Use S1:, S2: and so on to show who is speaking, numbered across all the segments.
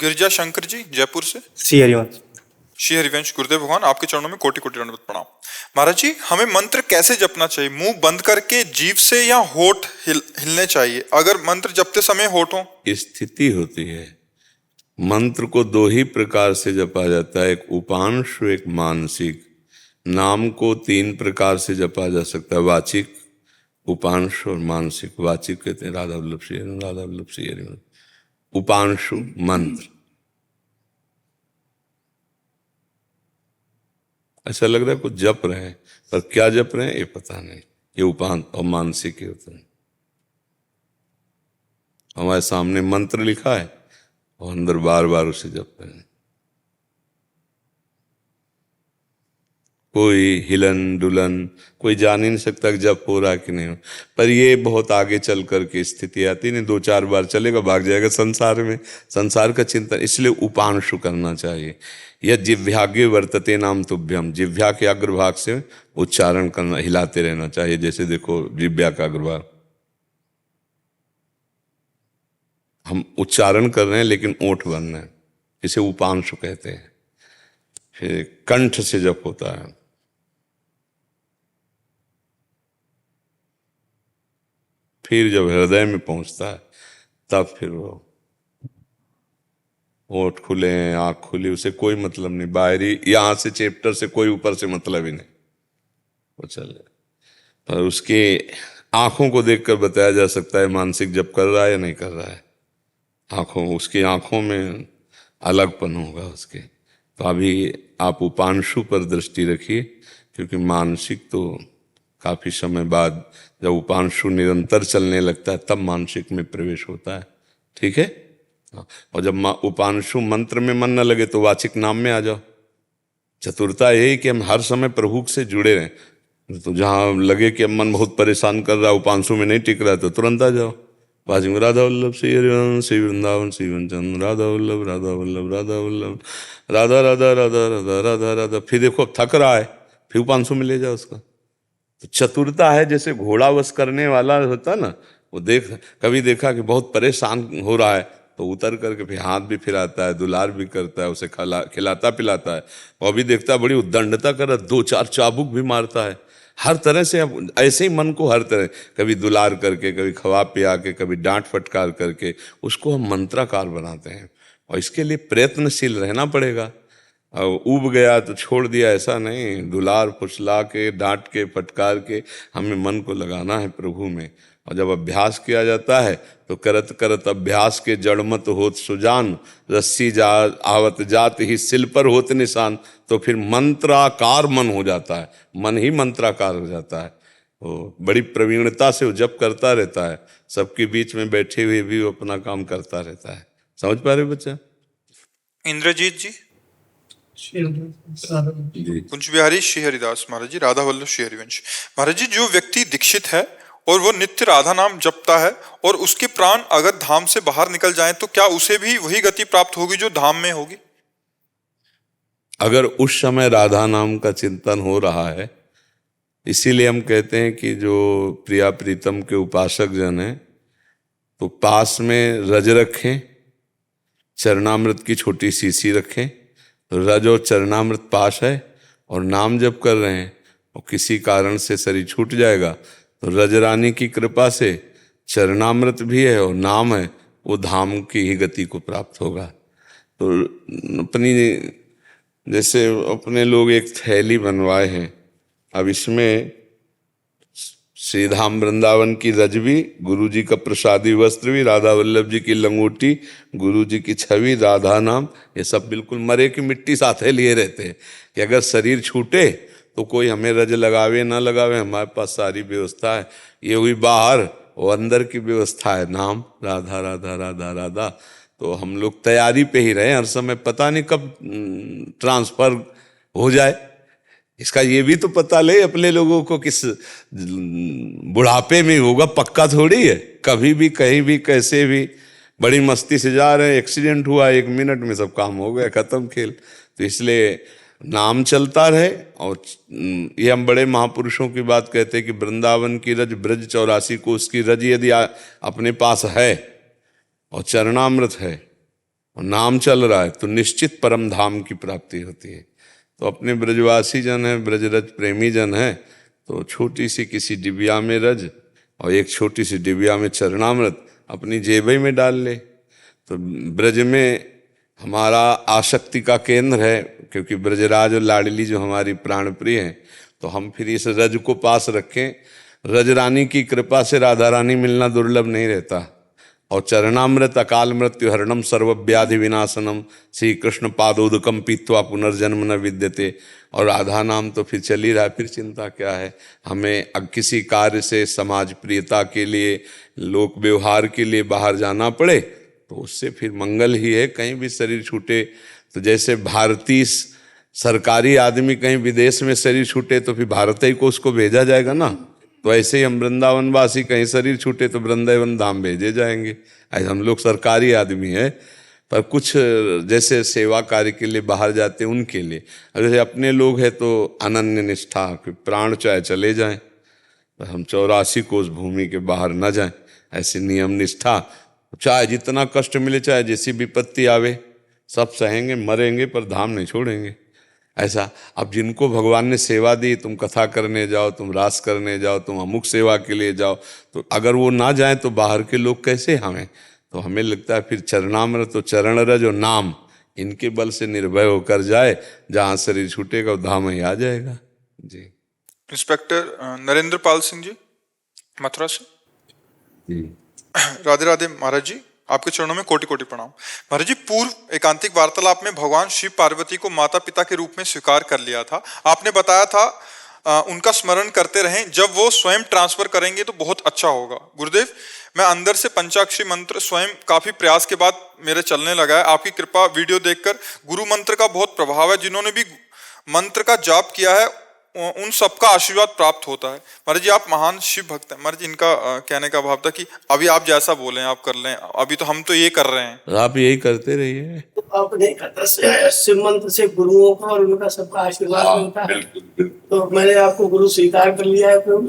S1: गिरजा शंकर जी जयपुर से।
S2: श्री हरिवंश।
S1: श्री हरिवंश। गुरुदेव भगवान आपके चरणों में कोटि कोटि दंडवत प्रणाम। महाराज जी, हमें मंत्र कैसे जपना चाहिए? मुंह बंद करके, जीभ से, या होठ हिलने चाहिए? अगर मंत्र जपते समय होठों
S3: स्थिति होती है। मंत्र को दो ही प्रकार से जपा जाता है, एक उपांश, एक मानसिक। नाम को तीन प्रकार से जपा जा सकता है, वाचिक, उपांश और मानसिक। वाचिक कहते हैं राधा वल्लभ श्री हरि, राधा वल्लभ श्री हरि। उपांशु मंत्र। ऐसा लग रहा है कुछ जप रहे हैं, पर क्या जप रहे हैं ये पता नहीं। ये उपांश और मानसिक ही होता है। हमारे सामने मंत्र लिखा है और अंदर बार बार उसे जप रहे हैं। कोई हिलन डुलन, कोई जान ही नहीं सकता कि जप हो रहा कि नहीं हो। पर ये बहुत आगे चल करके स्थिति आती नहीं, दो चार बार चलेगा भाग जाएगा संसार में, संसार का चिंतन। इसलिए उपांशु करना चाहिए। यह जिह्वाग्रे वर्तते नाम तुभ्यम, जिह्वा के अग्रभाग से उच्चारण करना, हिलाते रहना चाहिए। जैसे देखो जिह्वा का अग्रभाग हम उच्चारण कर रहे हैं लेकिन ओंठ बन रहे हैं, इसे उपांशु कहते हैं। फिर कंठ से जप होता है। फिर जब हृदय में पहुंचता है तब फिर वो होठ खुले हैं, आंख खुली, उसे कोई मतलब नहीं। बाहरी यहां से चैप्टर से कोई ऊपर से मतलब ही नहीं, वो चल रहा। पर उसके आंखों को देखकर बताया जा सकता है मानसिक जप कर रहा है या नहीं कर रहा है। आंखों, उसकी आंखों में अलगपन होगा उसके। तो अभी आप उपांशु पर दृष्टि रखिए, क्योंकि मानसिक तो काफी समय बाद जब उपांशु निरंतर चलने लगता है तब मानसिक में प्रवेश होता है। ठीक है। और जब उपांशु मंत्र में मन न लगे तो वाचिक नाम में आ जाओ। चतुरता यही कि हम हर समय प्रभु से जुड़े रहें। तो जहां लगे कि मन बहुत परेशान कर रहा है, उपांशु में नहीं टिक रहा है, तो तुरंत आ जाओ वाचिक में, राधा वल्लभ श्री हरिवंश, श्री वृंदावन श्री वंचन, राधा वल्लभ राधा वल्लभ राधा वल्लभ, राधा राधा राधा राधा राधा राधा। फिर देखो अब थक रहा है, फिर उपांशु में ले जाओ उसका। तो चतुरता है, जैसे घोड़ा वश करने वाला होता ना, वो कभी देखा कि बहुत परेशान हो रहा है तो उतर करके फिर हाथ भी फिराता है, दुलार भी करता है, उसे खिलाता पिलाता है। और भी देखता है बड़ी उद्दंडता कर रहा, दो चार चाबुक भी मारता है। हर तरह से ऐसे ही मन को हर तरह, कभी दुलार करके, कभी खवा पिया के, कभी डांट फटकार करके उसको हम मंत्राकार बनाते हैं। और इसके लिए प्रयत्नशील रहना पड़ेगा। और उब गया तो छोड़ दिया, ऐसा नहीं। दुलार फुसला के, डांट के, फटकार के हमें मन को लगाना है प्रभु में। और जब अभ्यास किया जाता है तो करत करत अभ्यास के जड़मत होत सुजान, रस्सी जा आवत जात ही सिल पर होत निशान। तो फिर मंत्राकार मन हो जाता है, मन ही मंत्राकार हो जाता है। वो बड़ी प्रवीणता से वो जप करता रहता है, सबके बीच में बैठे हुए भी वो अपना काम करता रहता है। समझ पा रहे बच्चा?
S1: इंद्रजीत जी। कुंज बिहारी श्री हरिदास महाराज जी, राधा वल्लभ श्री हरिवंश। महाराज जी, जो व्यक्ति दीक्षित है और वो नित्य राधा नाम जपता है और उसके प्राण अगर धाम से बाहर निकल जाएं तो क्या उसे भी वही गति प्राप्त होगी जो धाम में होगी?
S3: अगर उस समय राधा नाम का चिंतन हो रहा है, इसीलिए हम कहते हैं कि जो प्रिया प्रीतम के उपासक जन हैं तो पास में रज रखें, चरणामृत की छोटी शीशी रखें। तो रज और चरणामृत पास है और नाम जप कर रहे हैं और किसी कारण से शरीर छूट जाएगा तो रजरानी की कृपा से चरणामृत भी है और नाम है, वो धाम की ही गति को प्राप्त होगा। तो अपनी जैसे अपने लोग एक थैली बनवाए हैं, अब इसमें श्री धाम वृंदावन की रज भी, गुरु जी का प्रसादी वस्त्र भी, राधा वल्लभ जी की लंगोटी, गुरु जी की छवि, राधा नाम, ये सब बिल्कुल मरे की मिट्टी साथे लिए रहते हैं कि अगर शरीर छूटे तो कोई हमें रज लगावे ना लगावे, हमारे पास सारी व्यवस्था है। ये हुई बाहर, और अंदर की व्यवस्था है नाम, राधा राधा राधा राधा। तो हम लोग तैयारी पे ही रहे हर समय, पता नहीं कब ट्रांसफर हो जाए। इसका ये भी तो पता ले अपने लोगों को, किस बुढ़ापे में होगा पक्का थोड़ी है। कभी भी कहीं भी कैसे भी बड़ी मस्ती से जा रहे हैं, एक्सीडेंट हुआ 1 मिनट में सब काम हो गया, खत्म खेल। तो इसलिए नाम चलता रहे। और ये हम बड़े महापुरुषों की बात कहते हैं कि वृंदावन की रज ब्रज 84 को, उसकी रज यदि अपने पास है और चरणामृत है और नाम चल रहा है तो निश्चित परम धाम की प्राप्ति होती है। तो अपने ब्रजवासी जन है, ब्रजरज प्रेमी जन है, तो छोटी सी किसी डिबिया में रज और एक छोटी सी डिबिया में चरणामृत अपनी जेबी में डाल ले। तो ब्रज में हमारा आसक्ति का केंद्र है, क्योंकि ब्रजराज और लाडली जो हमारी प्राण प्रिय हैं, तो हम फिर इस रज को पास रखें। रज रानी की कृपा से राधा रानी मिलना दुर्लभ नहीं रहता। और चरणामृत अकाल मृत्यु हरणम सर्वव्याधि विनाशनम श्री कृष्ण पादोदकम पीत्वा पुनर्जन्म न विद्यते। और राधा नाम तो फिर चल ही रहा है, फिर चिंता क्या है। हमें अब किसी कार्य से समाज प्रियता के लिए, लोक व्यवहार के लिए बाहर जाना पड़े तो उससे फिर मंगल ही है। कहीं भी शरीर छूटे तो जैसे भारतीय सरकारी आदमी कहीं विदेश में शरीर छूटे तो फिर भारत ही को उसको भेजा जाएगा ना, तो ऐसे ही हम वृंदावनवासी कहीं शरीर छूटे तो वृंदावन धाम भेजे जाएंगे। ऐसे हम लोग सरकारी आदमी है, पर कुछ जैसे सेवा कार्य के लिए बाहर जाते हैं उनके लिए। अब जैसे अपने लोग हैं तो अनन्य निष्ठा, प्राण चाहे चले जाएं पर हम 84 कोस भूमि के बाहर न जाएं, ऐसी नियम निष्ठा। चाहे जितना कष्ट मिले, चाहे जैसी विपत्ति आवे, सब सहेंगे, मरेंगे पर धाम नहीं छोड़ेंगे। ऐसा अब जिनको भगवान ने सेवा दी, तुम कथा करने जाओ, तुम रास करने जाओ, तुम अमुक सेवा के लिए जाओ, तो अगर वो ना जाए तो बाहर के लोग कैसे हमें। तो हमें लगता है फिर चरणामृत तो चरण रज और नाम, इनके बल से निर्भय होकर जाए, जहाँ शरीर छूटेगा वो धाम ही आ जाएगा। जी।
S1: इंस्पेक्टर नरेंद्र पाल सिंह जी, मथुरा से।
S3: जी
S1: राधे राधे महाराज जी, आपके चरणों में कोटि कोटि प्रणाम। महाराज जी, पूर्व एकांतिक वार्तालाप में भगवान शिव पार्वती को माता पिता के रूप में स्वीकार कर लिया था। आपने बताया था उनका स्मरण करते रहें, जब वो स्वयं ट्रांसफर करेंगे तो बहुत अच्छा होगा। गुरुदेव, मैं अंदर से पंचाक्षरी मंत्र स्वयं काफी प्रयास के बाद मेरे चलने लगा है। आपकी कृपा वीडियो देखकर गुरु मंत्र का बहुत प्रभाव है। जिन्होंने भी मंत्र का जाप किया है उन सबका आशीर्वाद प्राप्त होता है। महाराज जी, आप महान शिव भक्त हैं। महाराज जी, इनका कहने का भाव था कि अभी आप जैसा बोलें आप कर लें, अभी तो हम तो ये कर रहे हैं।
S3: आप यही करते रहिए।
S2: तो आपने कहा शिव मंत्र से गुरुओं का और उनका सबका आशीर्वाद मिलता है। तो मैंने आपको गुरु स्वीकार कर लिया है प्रभु।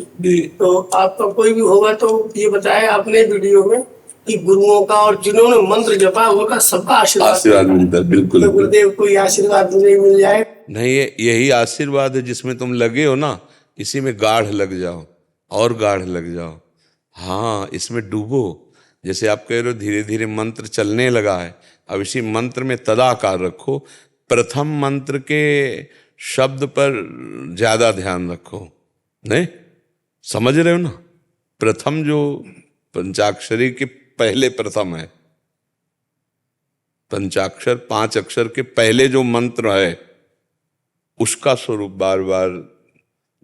S2: तो आपका कोई भी होगा तो ये बताया आपने वीडियो में कि गुरुओं का और जिन्होंने मंत्र जपा उनका सबका आशीर्वाद
S3: मिलता है। बिल्कुल।
S2: तो गुरुदेव कोई आशीर्वाद मुझे मिल जाए।
S3: नहीं, यही आशीर्वाद है जिसमें तुम लगे हो ना, इसी में गाढ़ लग जाओ और गाढ़ लग जाओ। हाँ, इसमें डूबो। जैसे आप कह रहे हो धीरे धीरे मंत्र चलने लगा है, अब इसी मंत्र में तदाकार रखो। प्रथम मंत्र के शब्द पर ज्यादा ध्यान रखो। नहीं समझ रहे हो ना, प्रथम जो पंचाक्षरी के पहले प्रथम है, पंचाक्षर 5 अक्षर के पहले जो मंत्र है उसका स्वरूप बार बार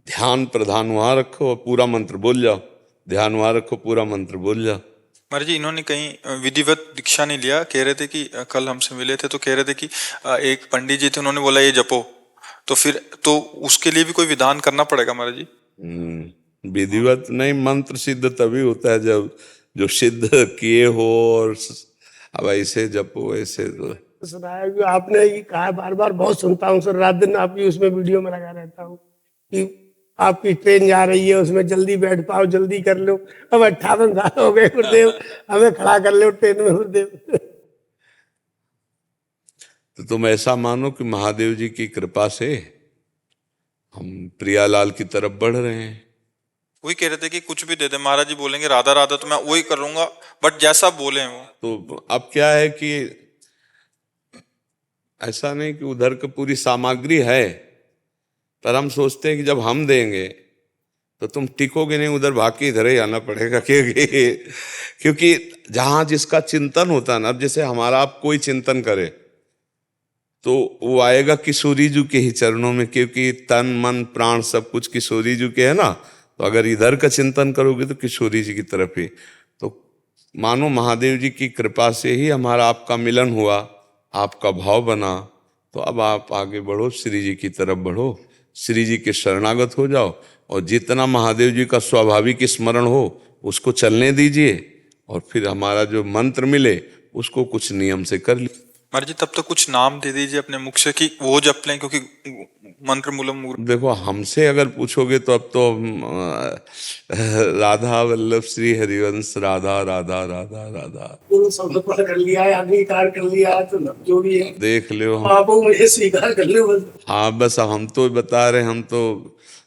S3: ध्यान प्रधान वहां रखो और पूरा मंत्र बोल जाओ। ध्यान वहां रखो, पूरा मंत्र बोल जाओ।
S1: महाराज जी, इन्होंने कहीं विधिवत दीक्षा नहीं लिया। कह रहे थे कि कल हमसे मिले थे तो कह रहे थे कि एक पंडित जी थे, उन्होंने बोला ये जपो, तो फिर तो उसके लिए भी कोई विधान करना पड़ेगा महाराज जी।
S3: विधिवत नहीं, मंत्र सिद्ध तभी होता है जब जो सिद्ध किए हो। और अब ऐसे जपो, ऐसे तो
S2: सुनाया कि आपने ये कहा, बार बार बहुत सुनता हूँ सर, रात दिन आपकी उसमें वीडियो में लगा रहता हूँ कि आपकी ट्रेन जा रही है, उसमें जल्दी बैठ पाओ, जल्दी कर लो। अब 58 साल हो गए गुरुदेव, हमें खड़ा कर लो ट्रेन में गुरुदेव।
S3: तो तुम ऐसा मानो कि महादेव जी की कृपा से हम प्रियालाल की तरफ बढ़ रहे हैं।
S1: वही कह रहे थे कि कुछ भी दे दे महाराज जी, बोलेंगे राधा राधा तो मैं वही करूंगा, बट जैसा बोले वो।
S3: तो अब क्या है कि ऐसा नहीं कि उधर की पूरी सामग्री है, पर हम सोचते हैं कि जब हम देंगे तो तुम टिकोगे नहीं, उधर भाग के इधर ही आना पड़ेगा। क्योंकि जहां जिसका चिंतन होता है ना, अब जैसे हमारा आप कोई चिंतन करे तो वो आएगा किशोरी जी के ही चरणों में, क्योंकि तन मन प्राण सब कुछ किशोरी जी के है ना। तो अगर इधर का चिंतन करोगे तो किशोरी जी की तरफ ही। तो मानो महादेव जी की कृपा से ही हमारा आपका मिलन हुआ, आपका भाव बना, तो अब आप आगे बढ़ो, श्री जी की तरफ बढ़ो, श्री जी के शरणागत हो जाओ, और जितना महादेव जी का स्वाभाविक स्मरण हो उसको चलने दीजिए, और फिर हमारा जो मंत्र मिले उसको कुछ नियम से कर लीजिए।
S1: महाराज जी तब तो कुछ नाम दे दीजिए अपने मुख से कि वो जप लें, क्योंकि मंत्र मूलम
S3: देखो, हमसे अगर पूछोगे तो अब तो राधा वल्लभ श्री हरिवंश, राधा राधा राधा राधा
S2: गुरु शब्द पढ़ कर लिया है, अंगीकार कर लिया है, तो जो भी है
S3: देख लो।
S2: आपको मुझे स्वीकार कर लो बस।
S3: हाँ बस अब हम तो बता रहे, हम तो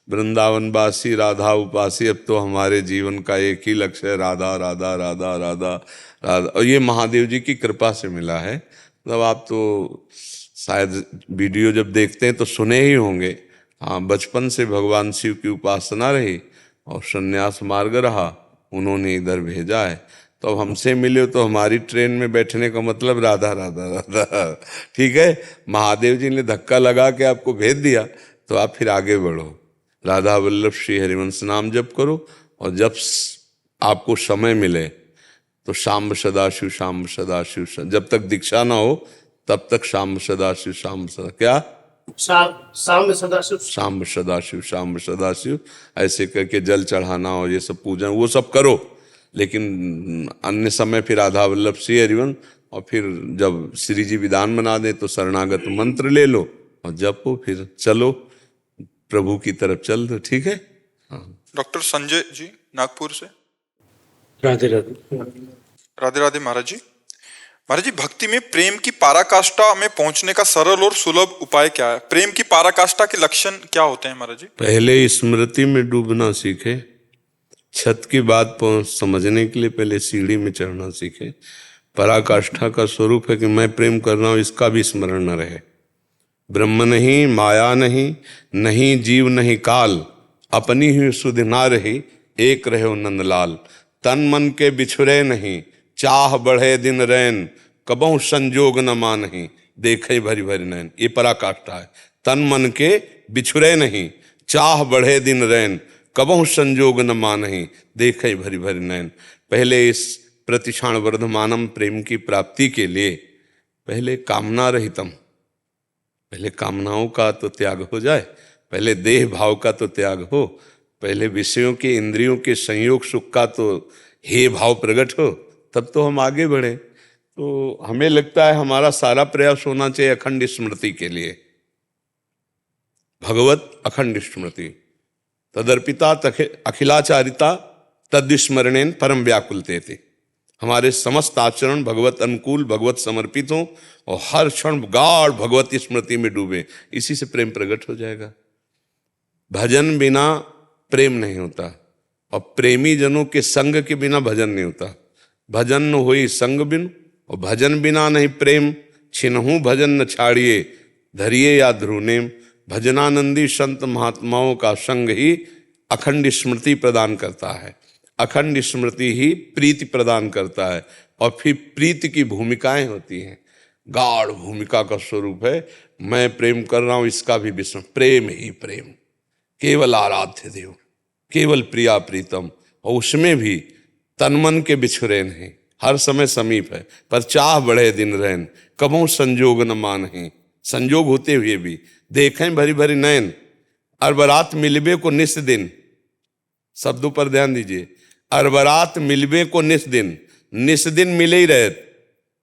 S3: वृंदावन वासी, राधा उपासी। अब तो हमारे जीवन का एक ही लक्ष्य है, राधा राधा राधा राधा राधा। और ये महादेव जी की कृपा से मिला है। मतलब आप तो शायद वीडियो जब देखते हैं तो सुने ही होंगे। हाँ, बचपन से भगवान शिव की उपासना रही और संन्यास मार्ग रहा, उन्होंने इधर भेजा है। तो अब हमसे मिले तो हमारी ट्रेन में बैठने का मतलब राधा राधा राधा। ठीक है, महादेव जी ने धक्का लगा के आपको भेज दिया तो आप फिर आगे बढ़ो, राधा वल्लभ श्री हरिवंश नाम जप करो। और जब आपको समय मिले तो शाम सदाशिव, शाम सदाशिव, जब तक दीक्षा ना हो तब तक शाम सदाशिव, शाम सदा क्या
S2: शाम में सदाशिव,
S3: शाम सदाशिव, शाम सदाशिव ऐसे करके जल चढ़ाना और ये सब पूजन वो सब करो। लेकिन अन्य समय फिर राधा वल्लभ श्री हरिवंश, और फिर जब श्री जी विधान बना दे तो शरणागत मंत्र ले लो और जपो, फिर चलो प्रभु की तरफ चल दो। ठीक है। हाँ।
S1: डॉक्टर संजय जी नागपुर से।
S4: राधे राधे।
S1: राधे राधे महाराज जी। महाराज जी भक्ति में प्रेम की पराकाष्ठा में पहुंचने का सरल और सुलभ उपाय क्या है? प्रेम की पराकाष्ठा के लक्षण क्या होते हैं महाराज जी?
S3: पहले स्मृति में डूबना सीखे। छत की बात समझने के लिए पहले सीढ़ी में चढ़ना सीखे। पराकाष्ठा का स्वरूप है कि मैं प्रेम कर रहा हूं, इसका भी स्मरण न रहे। ब्रह्म नहीं, माया नहीं, नहीं जीव नहीं काल, अपनी ही सुध ना रही, एक रहे नंदलाल। तन मन के बिछुरे नहीं, चाह बढ़े दिन रैन, कबहु संजोग न मानही, देखे भरी भरी नैन। ये पराकाष्ठा है। तन मन के बिछुरे नहीं, चाह बढ़े दिन रैन, कबहु संजोग न मानही, देखे भरी भरी नैन। पहले इस प्रतिक्षण वर्धमानम प्रेम की प्राप्ति के लिए पहले कामना रहितम, पहले कामनाओं का तो त्याग हो जाए, पहले देह भाव का तो त्याग हो, पहले विषयों के इंद्रियों के संयोग सुख का तो हे भाव प्रकट हो, तब तो हम आगे बढ़े। तो हमें लगता है हमारा सारा प्रयास होना चाहिए अखंड स्मृति के लिए। भगवत अखंड स्मृति, तदर्पिता अखिलाचारिता तद्विस्मरणेन परम व्याकुलते थे। हमारे समस्त आचरण भगवत अनुकूल, भगवत समर्पित हों और हर क्षण गाढ़ भगवत स्मृति में डूबे, इसी से प्रेम प्रकट हो जाएगा। भजन बिना प्रेम नहीं होता और प्रेमी जनों के संग के बिना भजन नहीं होता। भजन न होई संग बिन, और भजन बिना नहीं प्रेम, छिनहु भजन न छाड़िए, धरिए या ध्रुनेम। भजनानंदी संत महात्माओं का संग ही अखंड स्मृति प्रदान करता है। अखंड स्मृति ही प्रीति प्रदान करता है। और फिर प्रीति की भूमिकाएं होती हैं, गाढ़ भूमिका का स्वरूप है। मैं प्रेम कर रहा हूं, इसका भी विस्मरण। प्रेम ही प्रेम, केवल आराध्य देव, केवल प्रिया प्रीतम। और उसमें भी तन मन के बिछुरे नहीं, हर समय समीप है, पर चाह बढ़े दिन रैन, कबहु संजोग न मानही। संजोग होते हुए भी देखें भरी भरी नैन। अरबरात मिलबे को निस दिन, शब्दों पर ध्यान दीजिए। अरबरात मिलबे को निस दिन मिले ही रहे,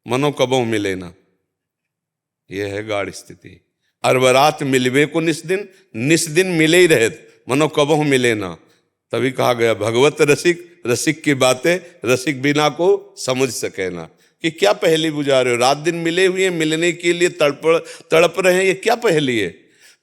S3: मनो कबहु मिले ना। यह है गाढ़ स्थिति। अरबरात मिलबे को निस दिन मिले ही रहे, मनो कबहु मिले ना। तभी कहा गया भगवत रसिक, रसिक की बातें रसिक बिना को समझ सके ना। कि क्या पहेली बुझा रहे हो? रात दिन मिले हुए मिलने के लिए तड़प रहे हैं, ये क्या पहेली है?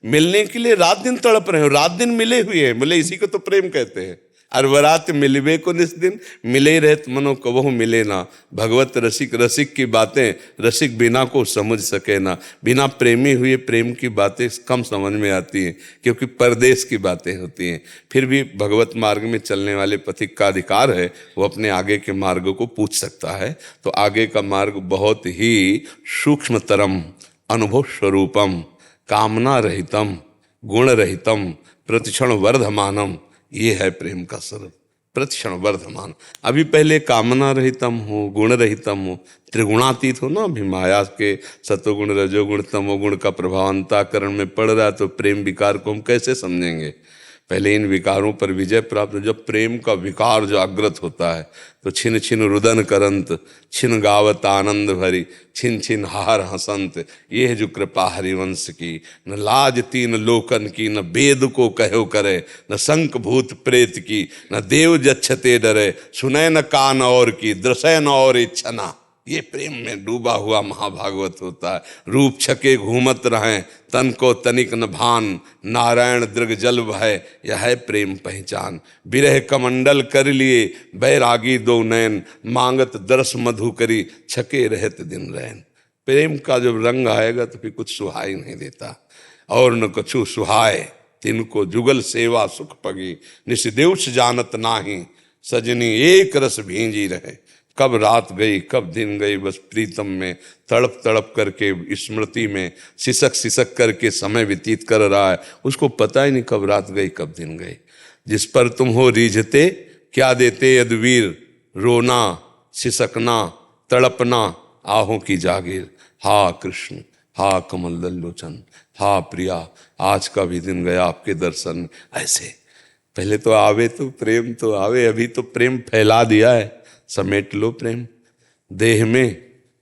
S3: मिलने के लिए रात दिन तड़प रहे हो, रात दिन मिले हुए हैं, बोले इसी को तो प्रेम कहते हैं। अरबरात मिलबे को निस दिन मिले रहत, मनो कबहु मिले ना। भगवत रसिक, रसिक की बातें रसिक बिना को समझ सके ना। बिना प्रेमी हुए प्रेम की बातें कम समझ में आती हैं, क्योंकि परदेश की बातें होती हैं। फिर भी भगवत मार्ग में चलने वाले पथिक का अधिकार है, वो अपने आगे के मार्ग को पूछ सकता है। तो आगे का मार्ग बहुत ही सूक्ष्मतरम, अनुभव स्वरूपम, कामना रहितम, गुण रहितम, प्रतिक्षण वर्धमानम, ये है प्रेम का स्वरूप। प्रतिक्षण वर्धमान। अभी पहले कामना रहितम हो, गुण रहितम हो, त्रिगुणातीत हो ना। अभी माया के सतोगुण रजोगुण तमोगुण का प्रभाव अंतःकरण में पड़ रहा है, तो प्रेम विकार को हम कैसे समझेंगे? पहले इन विकारों पर विजय प्राप्त। जब प्रेम का विकार जागृत होता है तो छिन छिन रुदन करंत, छिन गावत आनंद भरी, छिन छिन हार हसंत। ये है जो कृपा हरिवंश की। न लाज तीन लोकन की, न वेद को कहो करे, न शंख भूत प्रेत की, न देव जच्छते डरे, सुने न कान और की, दृशय न और इच्छना। ये प्रेम में डूबा हुआ महाभागवत होता है। रूप छके घूमत रहें, तन को तनिक न भान, नारायण दृग जल भय, यह है प्रेम पहचान। विरह कमंडल कर लिए, बैरागी दो नयन, मांगत दरस मधु करी, छके रहत दिन रैन। प्रेम का जब रंग आएगा तो फिर कुछ सुहाई नहीं देता। और न कछु सुहाय तिनको जुगल सेवा सुख पगी, निस्देउष जानत नाही, सजनी एक रस भींजी रहे। कब रात गई कब दिन गई, बस प्रीतम में तड़प तड़प करके स्मृति में सिसक सिसक करके समय व्यतीत कर रहा है। उसको पता ही नहीं कब रात गई कब दिन गई। जिस पर तुम हो रीझते क्या देते यदवीर, रोना सिसकना तड़पना आहों की जागीर। हा कृष्ण हा कमल दल्लोचन, हा प्रिया आज का भी दिन गया आपके दर्शन। ऐसे पहले तो आवे तो प्रेम तो आवे, अभी तो प्रेम फैला दिया है। समेट लो प्रेम देह में,